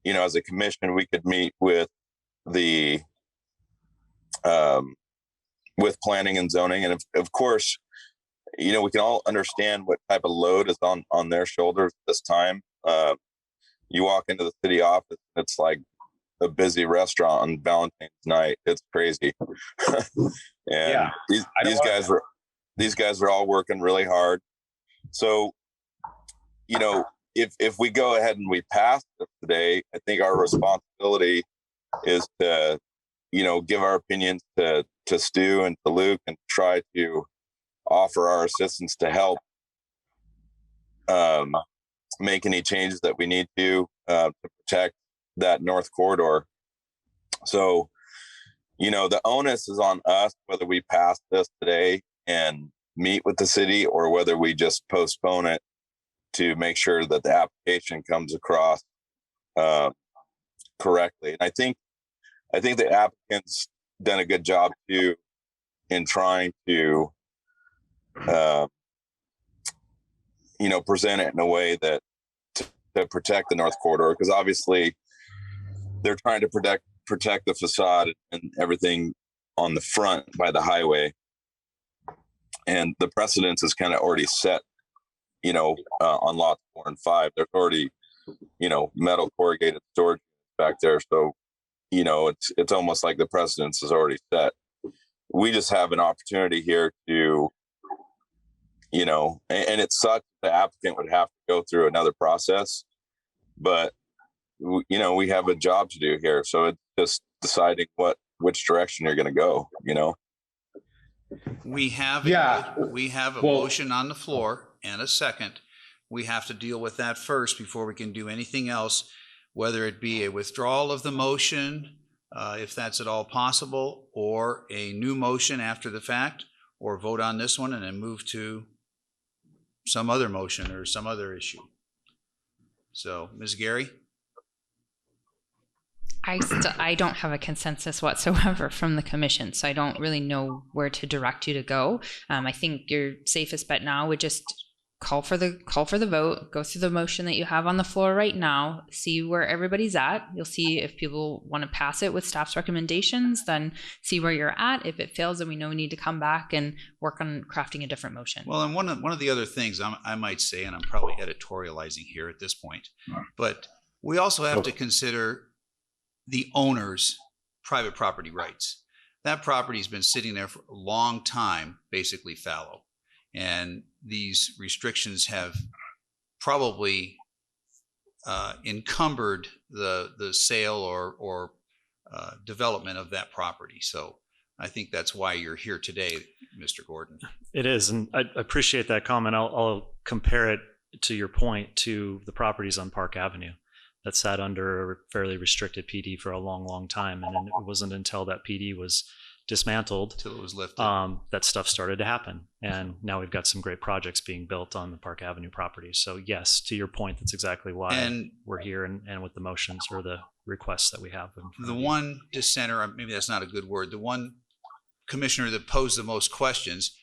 as a commission, we could meet with the with planning and zoning, and of course, we can all understand what type of load is on their shoulders this time. You walk into the city office, it's like a busy restaurant on Valentine's night. It's crazy. And these guys are all working really hard. So, if we go ahead and we pass this today, I think our responsibility is to, give our opinions to Stu and to Luke and try to offer our assistance to help make any changes that we need to protect that north corridor. So, the onus is on us, whether we pass this today and meet with the city or whether we just postpone it to make sure that the application comes across correctly. And I think the applicant's done a good job too in trying to present it in a way that to protect the north corridor, because obviously they're trying to protect the facade and everything on the front by the highway. And the precedence is kind of already set, on lots 4 and 5. There's already, metal corrugated storage back there. So, it's almost like the precedence is already set. We just have an opportunity here to, and it sucks the applicant would have to go through another process, but we have a job to do here. So it's just deciding which direction you're going to go, We have we have a motion on the floor and a second. We have to deal with that first before we can do anything else, whether it be a withdrawal of the motion, if that's at all possible, or a new motion after the fact, or vote on this one and then move to some other motion or some other issue. So, Ms. Gary? I don't have a consensus whatsoever from the commission, so I don't really know where to direct you to go. I think your safest bet now would just call for the vote, go through the motion that you have on the floor right now, see where everybody's at. You'll see if people want to pass it with staff's recommendations, then see where you're at. If it fails, then we know we need to come back and work on crafting a different motion. Well, and one of the other things I might say, and I'm probably editorializing here at this point, but we also have to consider the owner's private property rights. That property's been sitting there for a long time, basically fallow. And these restrictions have probably encumbered the sale or development of that property. So I think that's why you're here today, Mr. Gordon. It is, and I appreciate that comment. I'll compare it to your point to the properties on Park Avenue that sat under a fairly restricted PD for a long, long time. And it wasn't until that PD was dismantled until it was lifted that stuff started to happen. And now we've got some great projects being built on the Park Avenue property. So yes, to your point, that's exactly why we're here and with the motions or the requests that we have. The one dissenter, maybe that's not a good word, the one commissioner that posed the most questions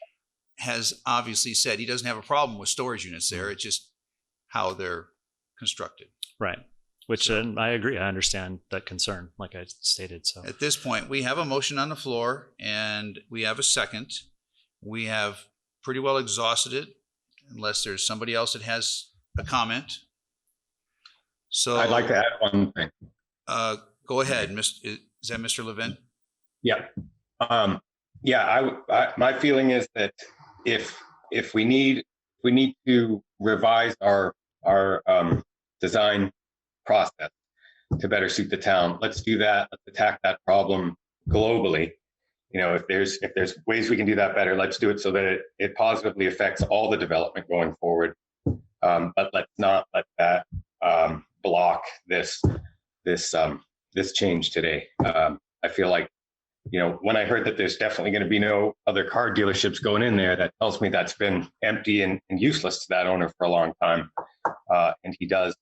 has obviously said he doesn't have a problem with storage units there. It's just how they're constructed. Right. Which I agree. I understand that concern, like I stated. So at this point, we have a motion on the floor and we have a second. We have pretty well exhausted it, unless there's somebody else that has a comment. So I'd like to add one thing. Go ahead, is that Mr. Levin? Yeah. My feeling is that if we need to revise our design process to better suit the town, let's do that. Let's attack that problem globally. If there's ways we can do that better, let's do it so that it positively affects all the development going forward. But let's not let that block this change today. I feel like, when I heard that there's definitely going to be no other car dealerships going in there, that tells me that's been empty and useless to that owner for a long time. And he does,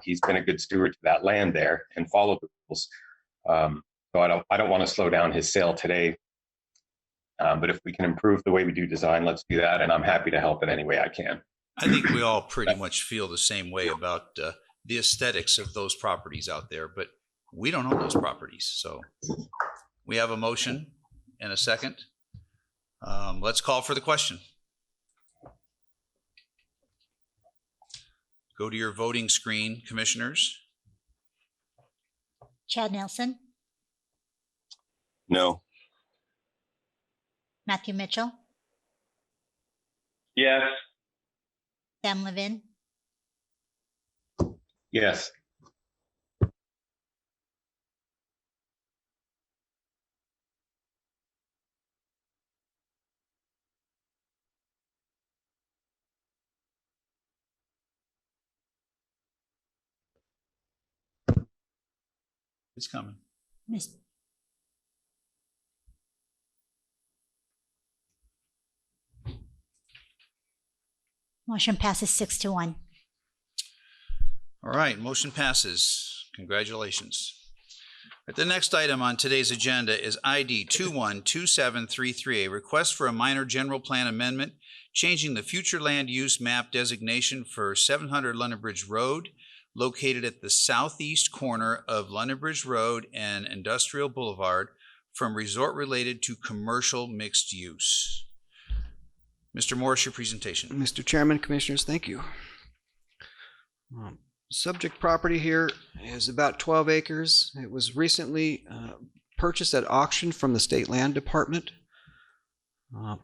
he's been a good steward to that land there and followed the rules. So I don't want to slow down his sale today. But if we can improve the way we do design, let's do that. And I'm happy to help in any way I can. I think we all pretty much feel the same way about the aesthetics of those properties out there, but we don't own those properties. So we have a motion and a second. Let's call for the question. Go to your voting screen, commissioners. Chad Nelson, No. Matthew Mitchell, Yes. Sam Levin, Yes. It's coming. Miss. Motion passes 6-1. All right, motion passes. Congratulations. The next item on today's agenda is ID 212733, a request for a minor general plan amendment changing the future land use map designation for 700 London Bridge Road, located at the southeast corner of London Bridge Road and Industrial Boulevard from resort-related to commercial mixed use. Mr. Morris, your presentation. Mr. Chairman, Commissioners, thank you. Subject property here is about 12 acres. It was recently purchased at auction from the State Land Department.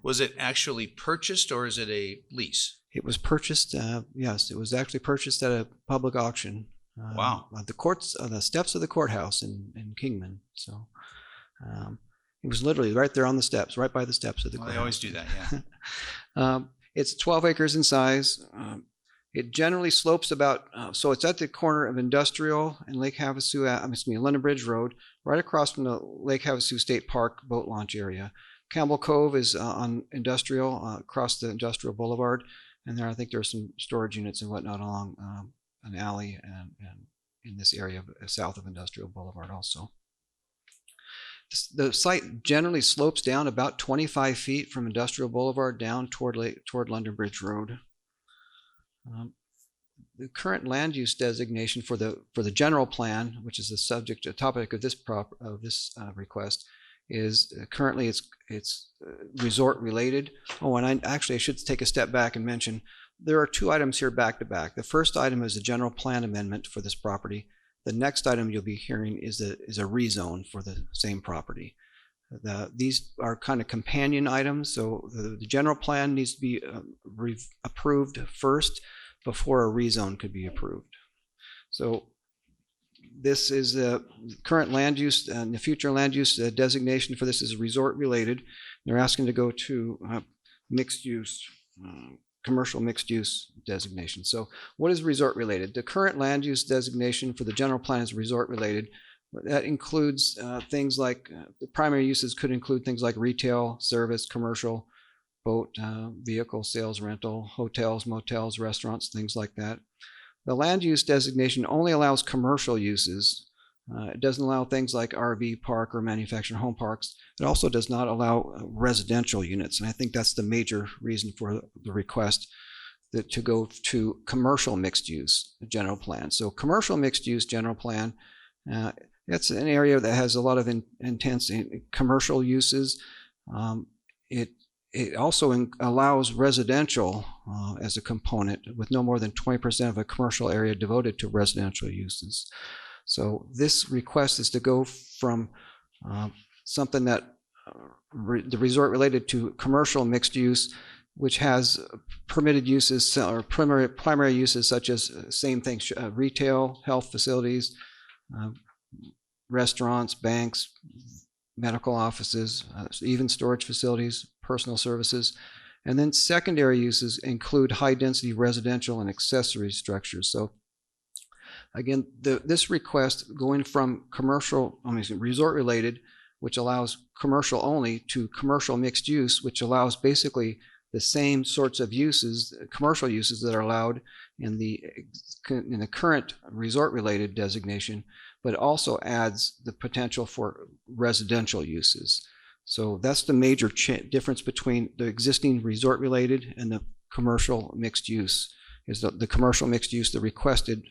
Was it actually purchased or is it a lease? It was purchased, yes, it was actually purchased at a public auction. Wow. At the steps of the courthouse in Kingman. So it was literally right there on the steps, right by the steps of the courthouse. They always do that, yeah. It's 12 acres in size. It generally slopes about, so it's at the corner of Industrial and Lake Havasu, London Bridge Road, right across from the Lake Havasu State Park boat launch area. Campbell Cove is on Industrial, across the Industrial Boulevard. And there, I think there's some storage units and whatnot along an alley and in this area south of Industrial Boulevard also. The site generally slopes down about 25 feet from Industrial Boulevard down toward London Bridge Road. The current land use designation for the general plan, which is the topic of this request, is currently it's resort related. Oh, and I should take a step back and mention there are two items here back to back. The first item is a general plan amendment for this property. The next item you'll be hearing is a rezone for the same property. These are kind of companion items, so the general plan needs to be approved first before a rezone could be approved. So this is the current land use and the future land use designation for this is resort related. They're asking to go to mixed use, commercial mixed use designation. So what is resort related? The current land use designation for the general plan is resort related. That includes things like the primary uses could include things like retail, service, commercial, boat, vehicle sales, rental, hotels, motels, restaurants, things like that. The land use designation only allows commercial uses. It doesn't allow things like RV park or manufactured home parks. It also does not allow residential units. And I think that's the major reason for the request to go to commercial mixed use general plan. So commercial mixed use general plan, it's an area that has a lot of intense commercial uses. It also allows residential as a component with no more than 20% of a commercial area devoted to residential uses. So this request is to go from something that the resort related to commercial mixed use, which has permitted uses or primary uses such as same things, retail, health facilities, restaurants, banks, medical offices, even storage facilities, personal services. And then secondary uses include high density residential and accessory structures. So again, this request going from resort related, which allows commercial only, to commercial mixed use, which allows basically the same sorts of uses, commercial uses that are allowed in the current resort related designation, but also adds the potential for residential uses. So that's the major difference between the existing resort related and the commercial mixed use, is the commercial mixed use, the requested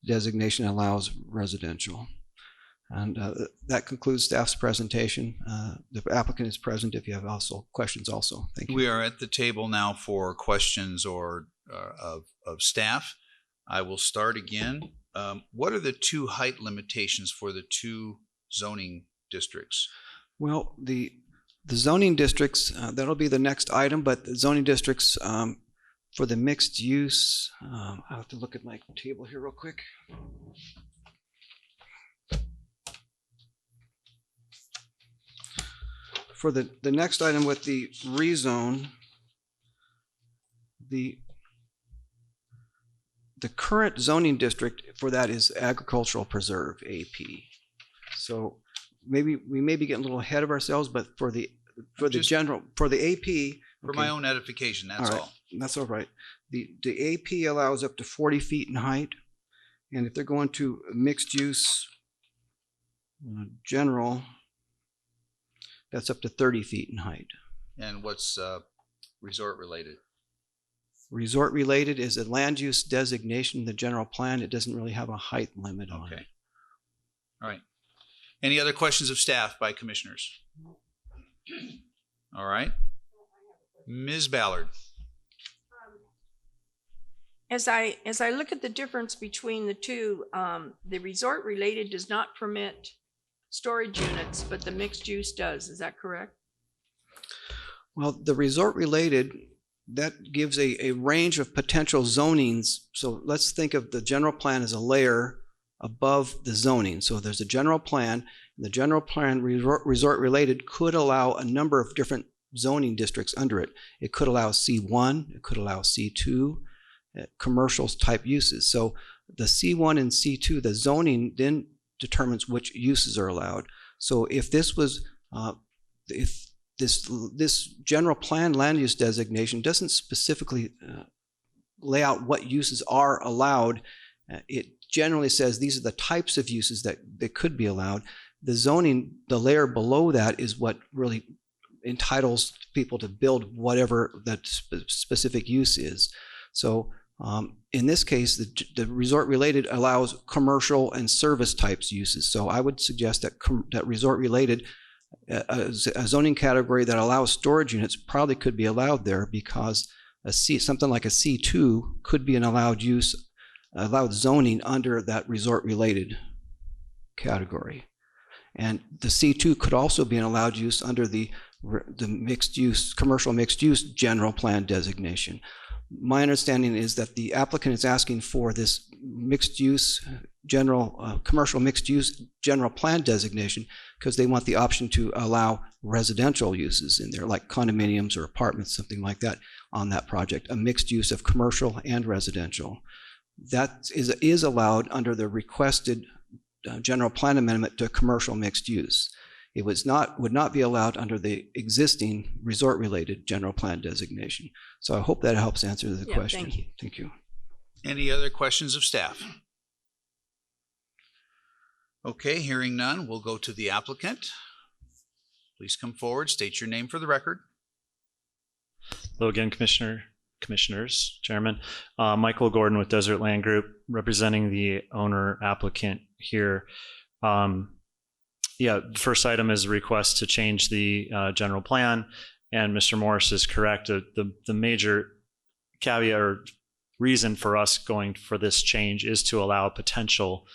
designation allows residential. And that concludes staff's presentation. The applicant is present if you have also questions also. Thank you. We are at the table now for questions or of staff. I will start again. What are the two height limitations for the two zoning districts? Well, the zoning districts, that'll be the next item, but the zoning districts for the mixed use, I'll have to look at my table here real quick. For the next item with the rezone, the current zoning district for that is agricultural preserve, AP. So maybe we may be getting a little ahead of ourselves, but for the AP, for my own edification, that's all. That's all right. The AP allows up to 40 feet in height, and if they're going to mixed use general, that's up to 30 feet in height. And what's resort related? Resort related is a land use designation in the general plan. It doesn't really have a height limit on it. Okay. All right. Any other questions of staff by commissioners? All right. Ms. Ballard. As I look at the difference between the two, the resort related does not permit storage units, but the mixed use does. Is that correct? Well, the resort related, that gives a range of potential zonings. So let's think of the general plan as a layer above the zoning. So there's a general plan. The general plan resort related could allow a number of different zoning districts under it. It could allow C1, it could allow C2, commercial type uses. So the C1 and C2, the zoning then determines which uses are allowed. So if this was, if this general plan land use designation doesn't specifically lay out what uses are allowed, it generally says these are the types of uses that could be allowed. The zoning, the layer below that, is what really entitles people to build whatever that specific use is. So in this case, the resort related allows commercial and service types uses. So I would suggest that that resort related, a zoning category that allows storage units, probably could be allowed there, because something like a C2 could be an allowed use, allowed zoning under that resort related category. And the C2 could also be an allowed use under the mixed use, commercial mixed use general plan designation. My understanding is that the applicant is asking for this mixed use general, commercial mixed use general plan designation because they want the option to allow residential uses in there, like condominiums or apartments, something like that, on that project, a mixed use of commercial and residential. That is allowed under the requested general plan amendment to commercial mixed use. It would not be allowed under the existing resort-related general plan designation. So I hope that helps answer the question. Thank you. Thank you. Any other questions of staff? Okay, hearing none, we'll go to the applicant. Please come forward, state your name for the record. Hello again, Commissioners, Chairman. Michael Gordon with Desert Land Group, representing the owner applicant here. Yeah, the first item is a request to change the general plan, and Mr. Morris is correct. The major caveat or reason for us going for this change is to allow potential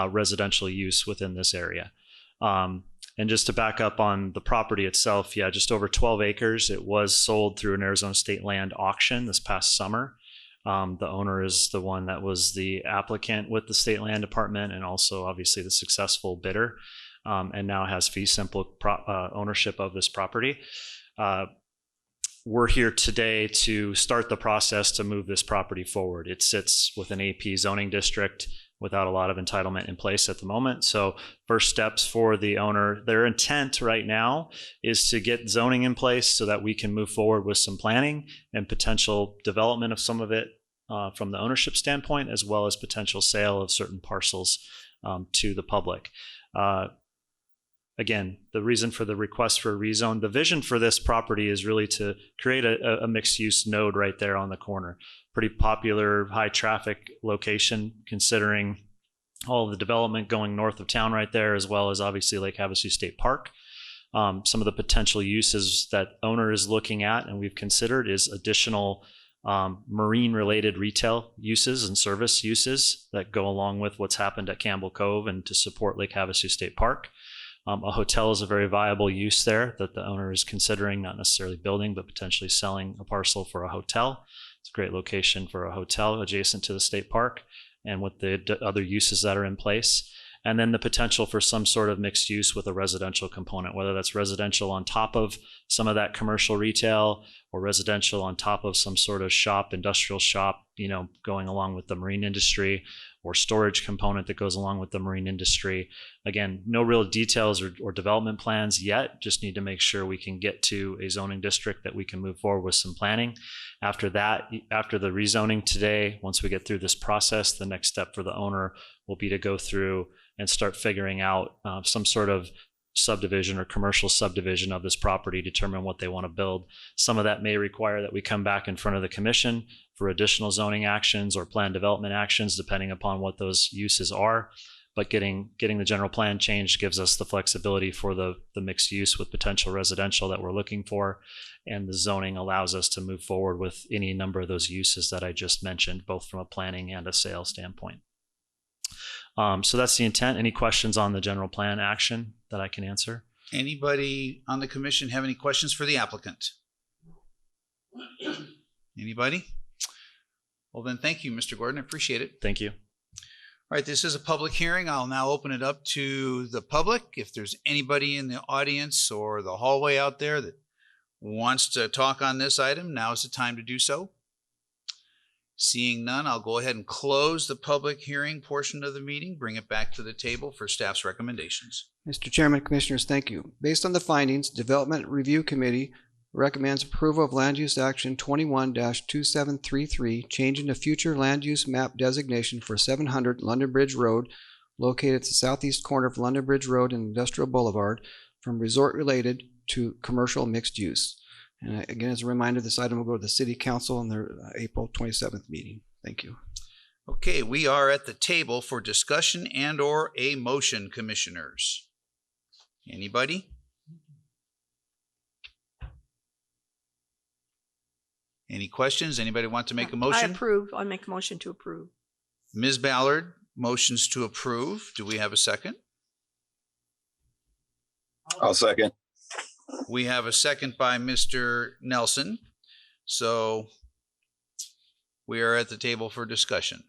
residential use within this area. And just to back up on the property itself, yeah, just over 12 acres. It was sold through an Arizona state land auction this past summer. The owner is the one that was the applicant with the state land department, and also obviously the successful bidder. And now has fee simple ownership of this property. We're here today to start the process to move this property forward. It sits with an AP zoning district without a lot of entitlement in place at the moment. So first steps for the owner, their intent right now is to get zoning in place so that we can move forward with some planning and potential development of some of it from the ownership standpoint, as well as potential sale of certain parcels to the public. Again, the reason for the request for a rezone, the vision for this property is really to create a mixed use node right there on the corner. Pretty popular, high traffic location, considering all the development going north of town right there, as well as obviously Lake Havasu State Park. Some of the potential uses that owner is looking at and we've considered is additional marine related retail uses and service uses that go along with what's happened at Campbell Cove and to support Lake Havasu State Park. A hotel is a very viable use there that the owner is considering, not necessarily building, but potentially selling a parcel for a hotel. It's a great location for a hotel adjacent to the state park and with the other uses that are in place. And then the potential for some sort of mixed use with a residential component, whether that's residential on top of some of that commercial retail or residential on top of some sort of shop, industrial shop, going along with the marine industry, or storage component that goes along with the marine industry. Again, no real details or development plans yet, just need to make sure we can get to a zoning district that we can move forward with some planning. After that, after the rezoning today, once we get through this process, the next step for the owner will be to go through and start figuring out some sort of subdivision or commercial subdivision of this property, determine what they want to build. Some of that may require that we come back in front of the commission for additional zoning actions or plan development actions, depending upon what those uses are. But getting the general plan changed gives us the flexibility for the mixed use with potential residential that we're looking for. And the zoning allows us to move forward with any number of those uses that I just mentioned, both from a planning and a sales standpoint. So that's the intent. Any questions on the general plan action that I can answer? Anybody on the commission have any questions for the applicant? Anybody? Well, then, thank you, Mr. Gordon. I appreciate it. Thank you. All right, this is a public hearing. I'll now open it up to the public. If there's anybody in the audience or the hallway out there that wants to talk on this item, now is the time to do so. Seeing none, I'll go ahead and close the public hearing portion of the meeting, bring it back to the table for staff's recommendations. Mr. Chairman, Commissioners, thank you. Based on the findings, Development Review Committee recommends approval of Land Use Action 21-2733, changing the future land use map designation for 700 London Bridge Road, located at the southeast corner of London Bridge Road and Industrial Boulevard, from resort-related to commercial mixed use. And again, as a reminder, this item will go to the City Council in their April 27th meeting. Thank you. Okay, we are at the table for discussion and or a motion, commissioners. Anybody? Any questions? Anybody want to make a I motion? approve. I make a motion to approve. Ms. Ballard motions to approve. Do we have a second? I'll second. We have a second by Mr. Nelson. So we are at the table for discussion.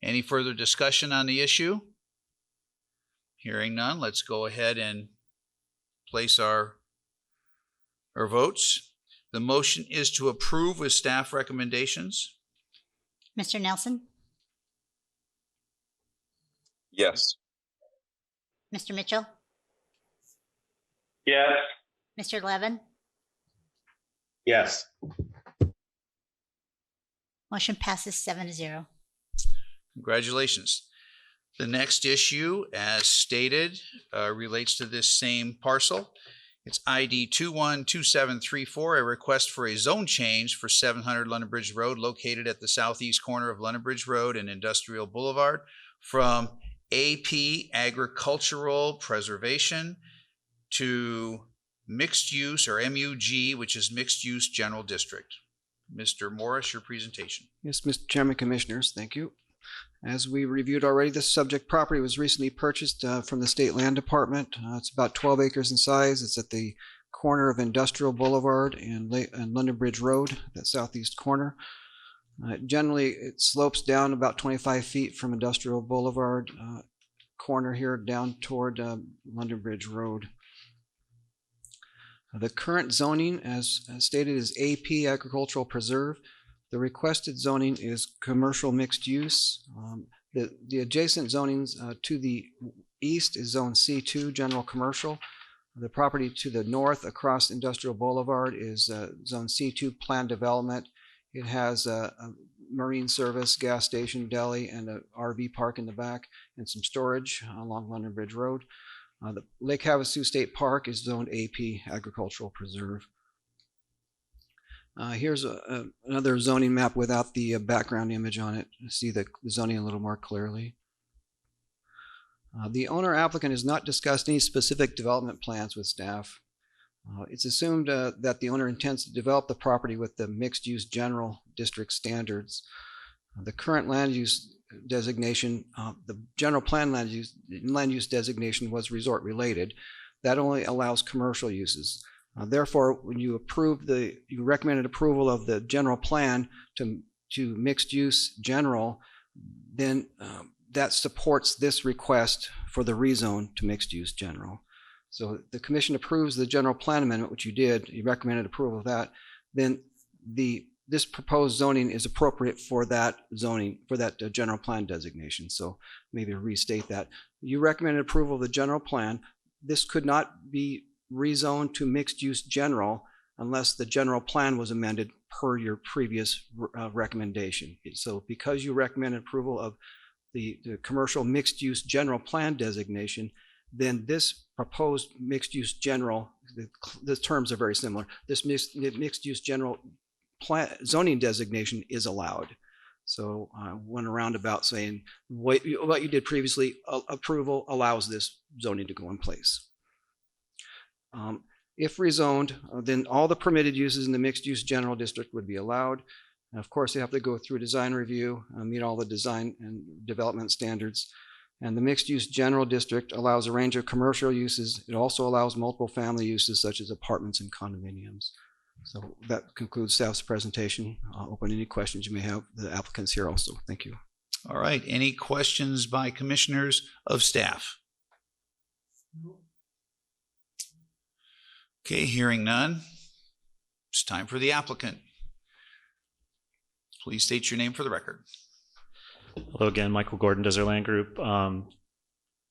Any further discussion on the issue? Hearing none, let's go ahead and place our votes. The motion is to approve with staff recommendations. Mr. Nelson, Yes. Mr. Mitchell, Yes. Mr. Levin, Yes. motion passes 7-0. Congratulations. The next issue, as stated, relates to this same parcel. It's ID 212734, a request for a zone change for 700 London Bridge Road, located at the southeast corner of London Bridge Road and Industrial Boulevard, from AP Agricultural Preservation to Mixed Use, or MUG, which is Mixed Use General District. Mr. Morris, your presentation. Yes, Mr. Chairman, Commissioners, thank you. As we reviewed already, this subject property was recently purchased from the State Land Department. It's about 12 acres in size. It's at the corner of Industrial Boulevard and London Bridge Road, that southeast corner. Generally, it slopes down about 25 feet from Industrial Boulevard corner here down toward London Bridge Road. The current zoning, as stated, is AP Agricultural Preserve. The requested zoning is commercial mixed use. The adjacent zonings to the east is zone C2, general commercial. The property to the north across Industrial Boulevard is zone C2, planned development. It has a marine service, gas station, deli, and an RV park in the back, and some storage along London Bridge Road. The Lake Havasu State Park is zoned AP Agricultural Preserve. Here's another zoning map without the background image on it. See the zoning a little more clearly. The owner applicant has not discussed any specific development plans with staff. It's assumed that the owner intends to develop the property with the mixed use general district standards. The current land use designation, the general plan land use designation was resort related. That only allows commercial uses. Therefore, when you recommended approval of the general plan to mixed use general, then that supports this request for the rezone to mixed use general. So the commission approves the general plan amendment, which you did. You recommended approval of that. Then this proposed zoning is appropriate for that zoning, for that general plan designation. So maybe restate that. You recommended approval of the general plan. This could not be rezoned to mixed use general unless the general plan was amended per your previous recommendation. So because you recommended approval of the commercial mixed use general plan designation, then this proposed mixed-use general, the terms are very similar. This mixed-use general zoning designation is allowed. So I went around about saying what you did previously, approval allows this zoning to go in place. If rezoned, then all the permitted uses in the mixed-use general district would be allowed. And of course, they have to go through design review, meet all the design and development standards. And the mixed-use general district allows a range of commercial uses. It also allows multiple family uses such as apartments and condominiums. So that concludes staff's presentation. I'll open any questions you may have. The applicant's here also. Thank you. All right. Any questions by commissioners of staff? Okay, hearing none. It's time for the applicant. Please state your name for the record. Hello again, Michael Gordon, Desert Land Group.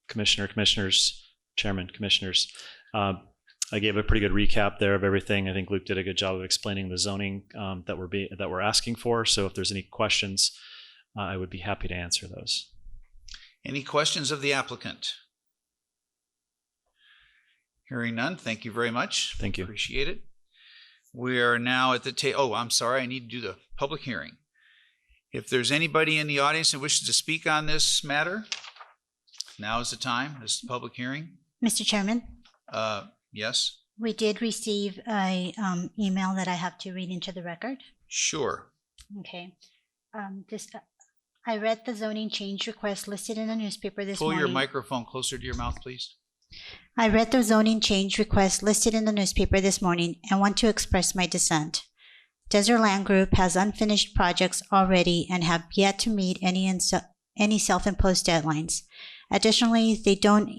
Commissioners, Chairman, Commissioners. I gave a pretty good recap there of everything. I think Luke did a good job of explaining the zoning that we're asking for. So if there's any questions, I would be happy to answer those. Any questions of the applicant? Hearing none, thank you very much. Thank you. Appreciate it. We are now at the oh, I'm sorry, I need to do the public hearing. If there's anybody in the audience that wishes to speak on this matter, now is the time. This is the public hearing. Mr. Chairman, Yes? we did receive a email that I have to read into the record. Sure. Okay. I read the zoning change request listed in the newspaper this Pull morning. your microphone closer to your mouth, please. I read the zoning change request listed in the newspaper this morning and want to express my dissent. Desert Land Group has unfinished projects already and have yet to meet any self-imposed deadlines. Additionally, they don't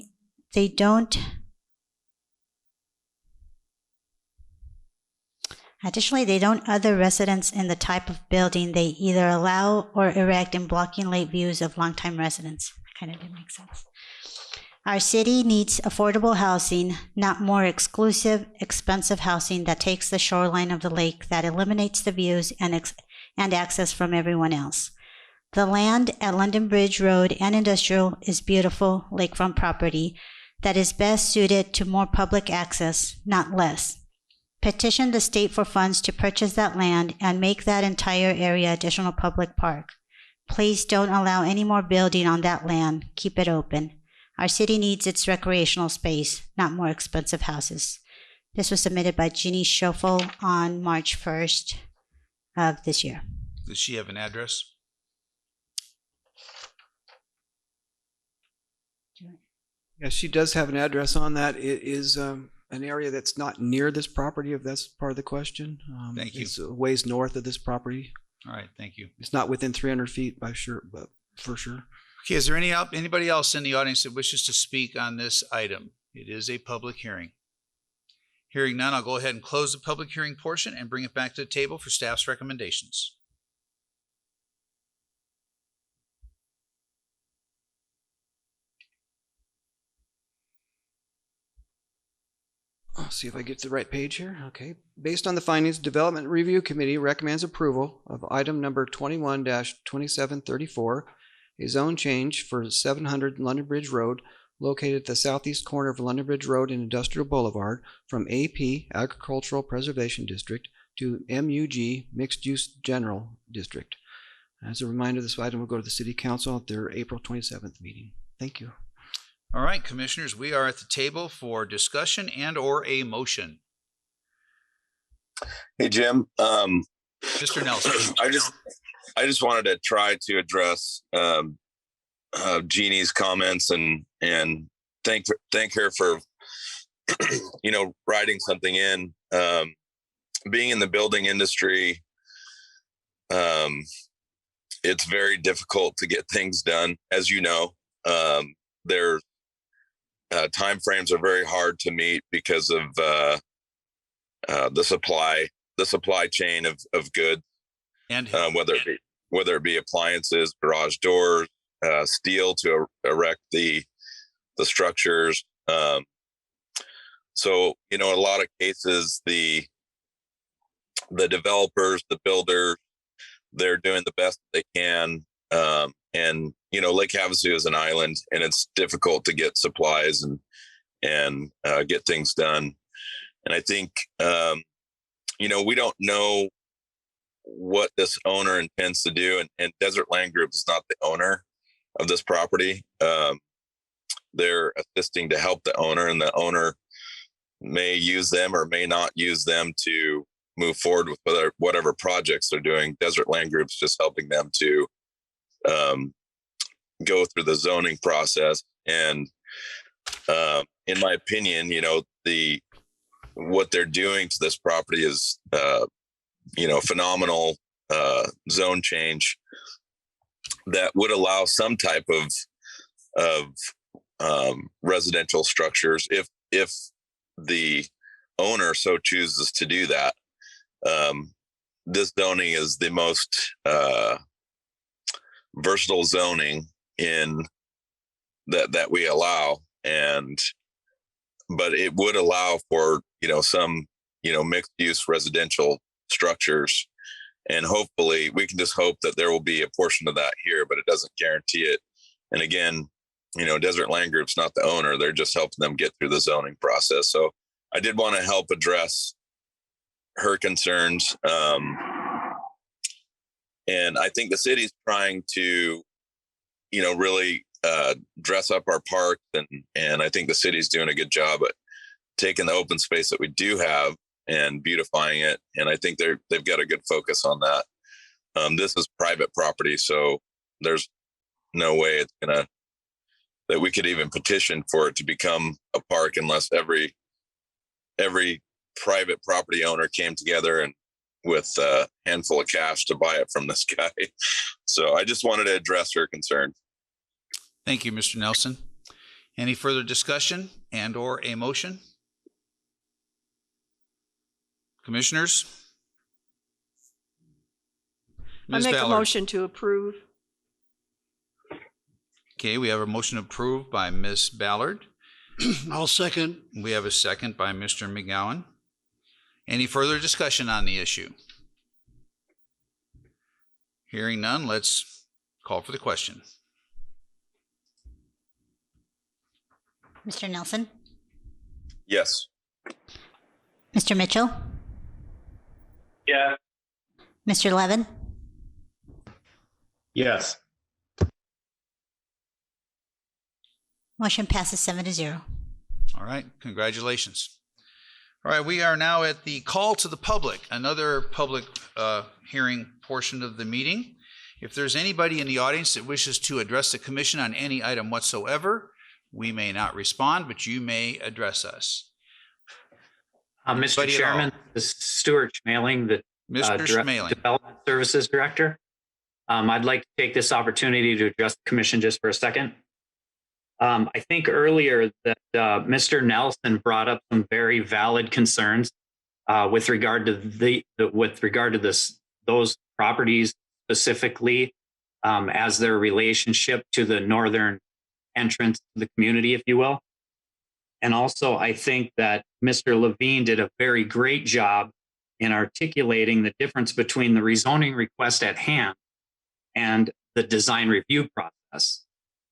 other residents in the type of building they either allow or erect in blocking lake views of longtime residents. That kind of didn't make sense. Our city needs affordable housing, not more exclusive, expensive housing that takes the shoreline of the lake, that eliminates the views and access from everyone else. The land at London Bridge Road and Industrial is beautiful lakefront property that is best suited to more public access, not less. Petition the state for funds to purchase that land and make that entire area additional public park. Please don't allow any more building on that land. Keep it open. Our city needs its recreational space, not more expensive houses. This was submitted by Ginny Schoeffel on March 1st of this year. Does she have an address? Yes, she does have an address on that. It is an area that's not near this property, if that's part of the question. Thank you. It's a ways north of this property. All right, thank you. It's not within 300 feet by sure, but for sure. Okay, is there anybody else in the audience that wishes to speak on this item? It is a public hearing. Hearing none, I'll go ahead and close the public hearing portion and bring it back to the table for staff's recommendations. I'll see if I get to the right page here. Okay. Based on the findings, Development Review Committee recommends approval of item number 21-2734, a zone change for 700 London Bridge Road, located at the southeast corner of London Bridge Road and Industrial Boulevard, from AP, Agricultural Preservation District, to MUG, Mixed Use General District. As a reminder, this item will go to the City Council at their April 27th meeting. Thank you. All right, commissioners, we are at the table for discussion and or a motion. Hey, Jim. Mr. Nelson. I just wanted to try to address Jeannie's comments and thank her for writing something in. Being in the building industry, it's very difficult to get things done, as you know. Their time frames are very hard to meet because of the supply chain of goods, And whether it be appliances, garage doors, steel to erect the structures. So in a lot of cases, the developers, the builders, they're doing the best they can, and Lake Havasu is an island, and it's difficult to get supplies and get things done. And I think, we don't know what this owner intends to do, and Desert Land Group is not the owner of this property. They're assisting to help the owner, and the owner may use them or may not use them to move forward with whatever projects they're doing. Desert Land Group's just helping them to go through the zoning process. And in my opinion, what they're doing to this property is phenomenal zone change that would allow some type of residential structures if the owner so chooses to do that. This zoning is the most versatile zoning in that we allow, but it would allow for some mixed use residential structures, and hopefully we can just hope that there will be a portion of that here, but it doesn't guarantee it. And again, Desert Land Group's not the owner. They're just helping them get through the zoning process. So I did want to help address her concerns. And I think the city's trying to, really dress up our park. And I think the city's doing a good job at taking the open space that we do have and beautifying it. And I think they've got a good focus on that. This is private property, so there's no way that we could even petition for it to become a park unless every private property owner came together and with a handful of cash to buy it from this guy. So I just wanted to address her concern. Thank you, Mr. Nelson. Any further discussion and or a motion? Commissioners? I Ms. make a Ballard. motion to approve. Okay, we have a motion approved by Ms. Ballard. I'll second. We have a second by Mr. McGowan. Any further discussion on the issue? Hearing none, let's call for the question. Mr. Nelson? Yes. Mr. Mitchell? Yeah. Mr. Levin? Yes. Motion passes 7-0. All right, congratulations. All right, we are now at the call to the public, another public hearing portion of the meeting. If there's anybody in the audience that wishes to address the commission on any item whatsoever, we may not respond, but you may address us. Mr. Anybody at Chairman, all? this is Stuart Schmaling, the Mr. Schmaling. Development Services Director. I'd like to take this opportunity to address the commission just for a second. I think earlier that Mr. Nelson brought up some very valid concerns with regard to those properties specifically as their relationship to the northern entrance to the community, if you will. And also, I think that Mr. Levine did a very great job in articulating the difference between the rezoning request at hand and the design review process.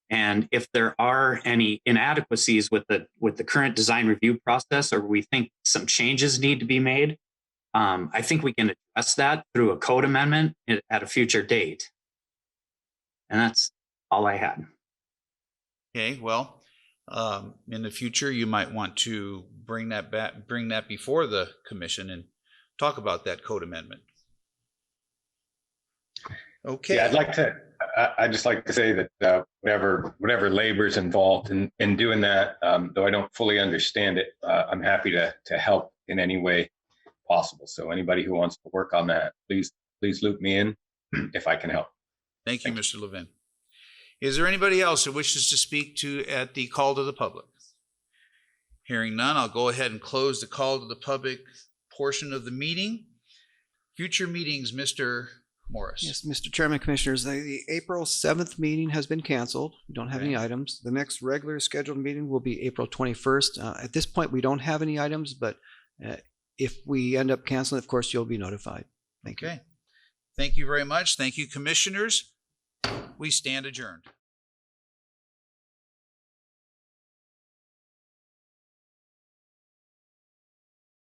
And if there are any inadequacies with the current design review process, or we think some changes need to be made, I think we can address that through a code amendment at a future date. And that's all I had. Okay, well, in the future, you might want to bring that before the commission and talk about that code amendment. Okay. Yeah, I'd just like to say that whatever labor is involved in doing that, though I don't fully understand it, I'm happy to help in any way possible. So anybody who wants to work on that, please loop me in if I can help. Thank you, Mr. Levin. Is there anybody else who wishes to speak at the call to the public? Hearing none, I'll go ahead and close the call to the public portion of the meeting. Future meetings, Mr. Morris. Yes, Mr. Chairman, Commissioners, the April 7th meeting has been canceled. We don't have any items. The next regular scheduled meeting will be April 21st. At this point, we don't have any items, but if we end up canceling, of course, you'll be notified. Thank you. Okay. Thank you very much. Thank you, commissioners. We stand adjourned.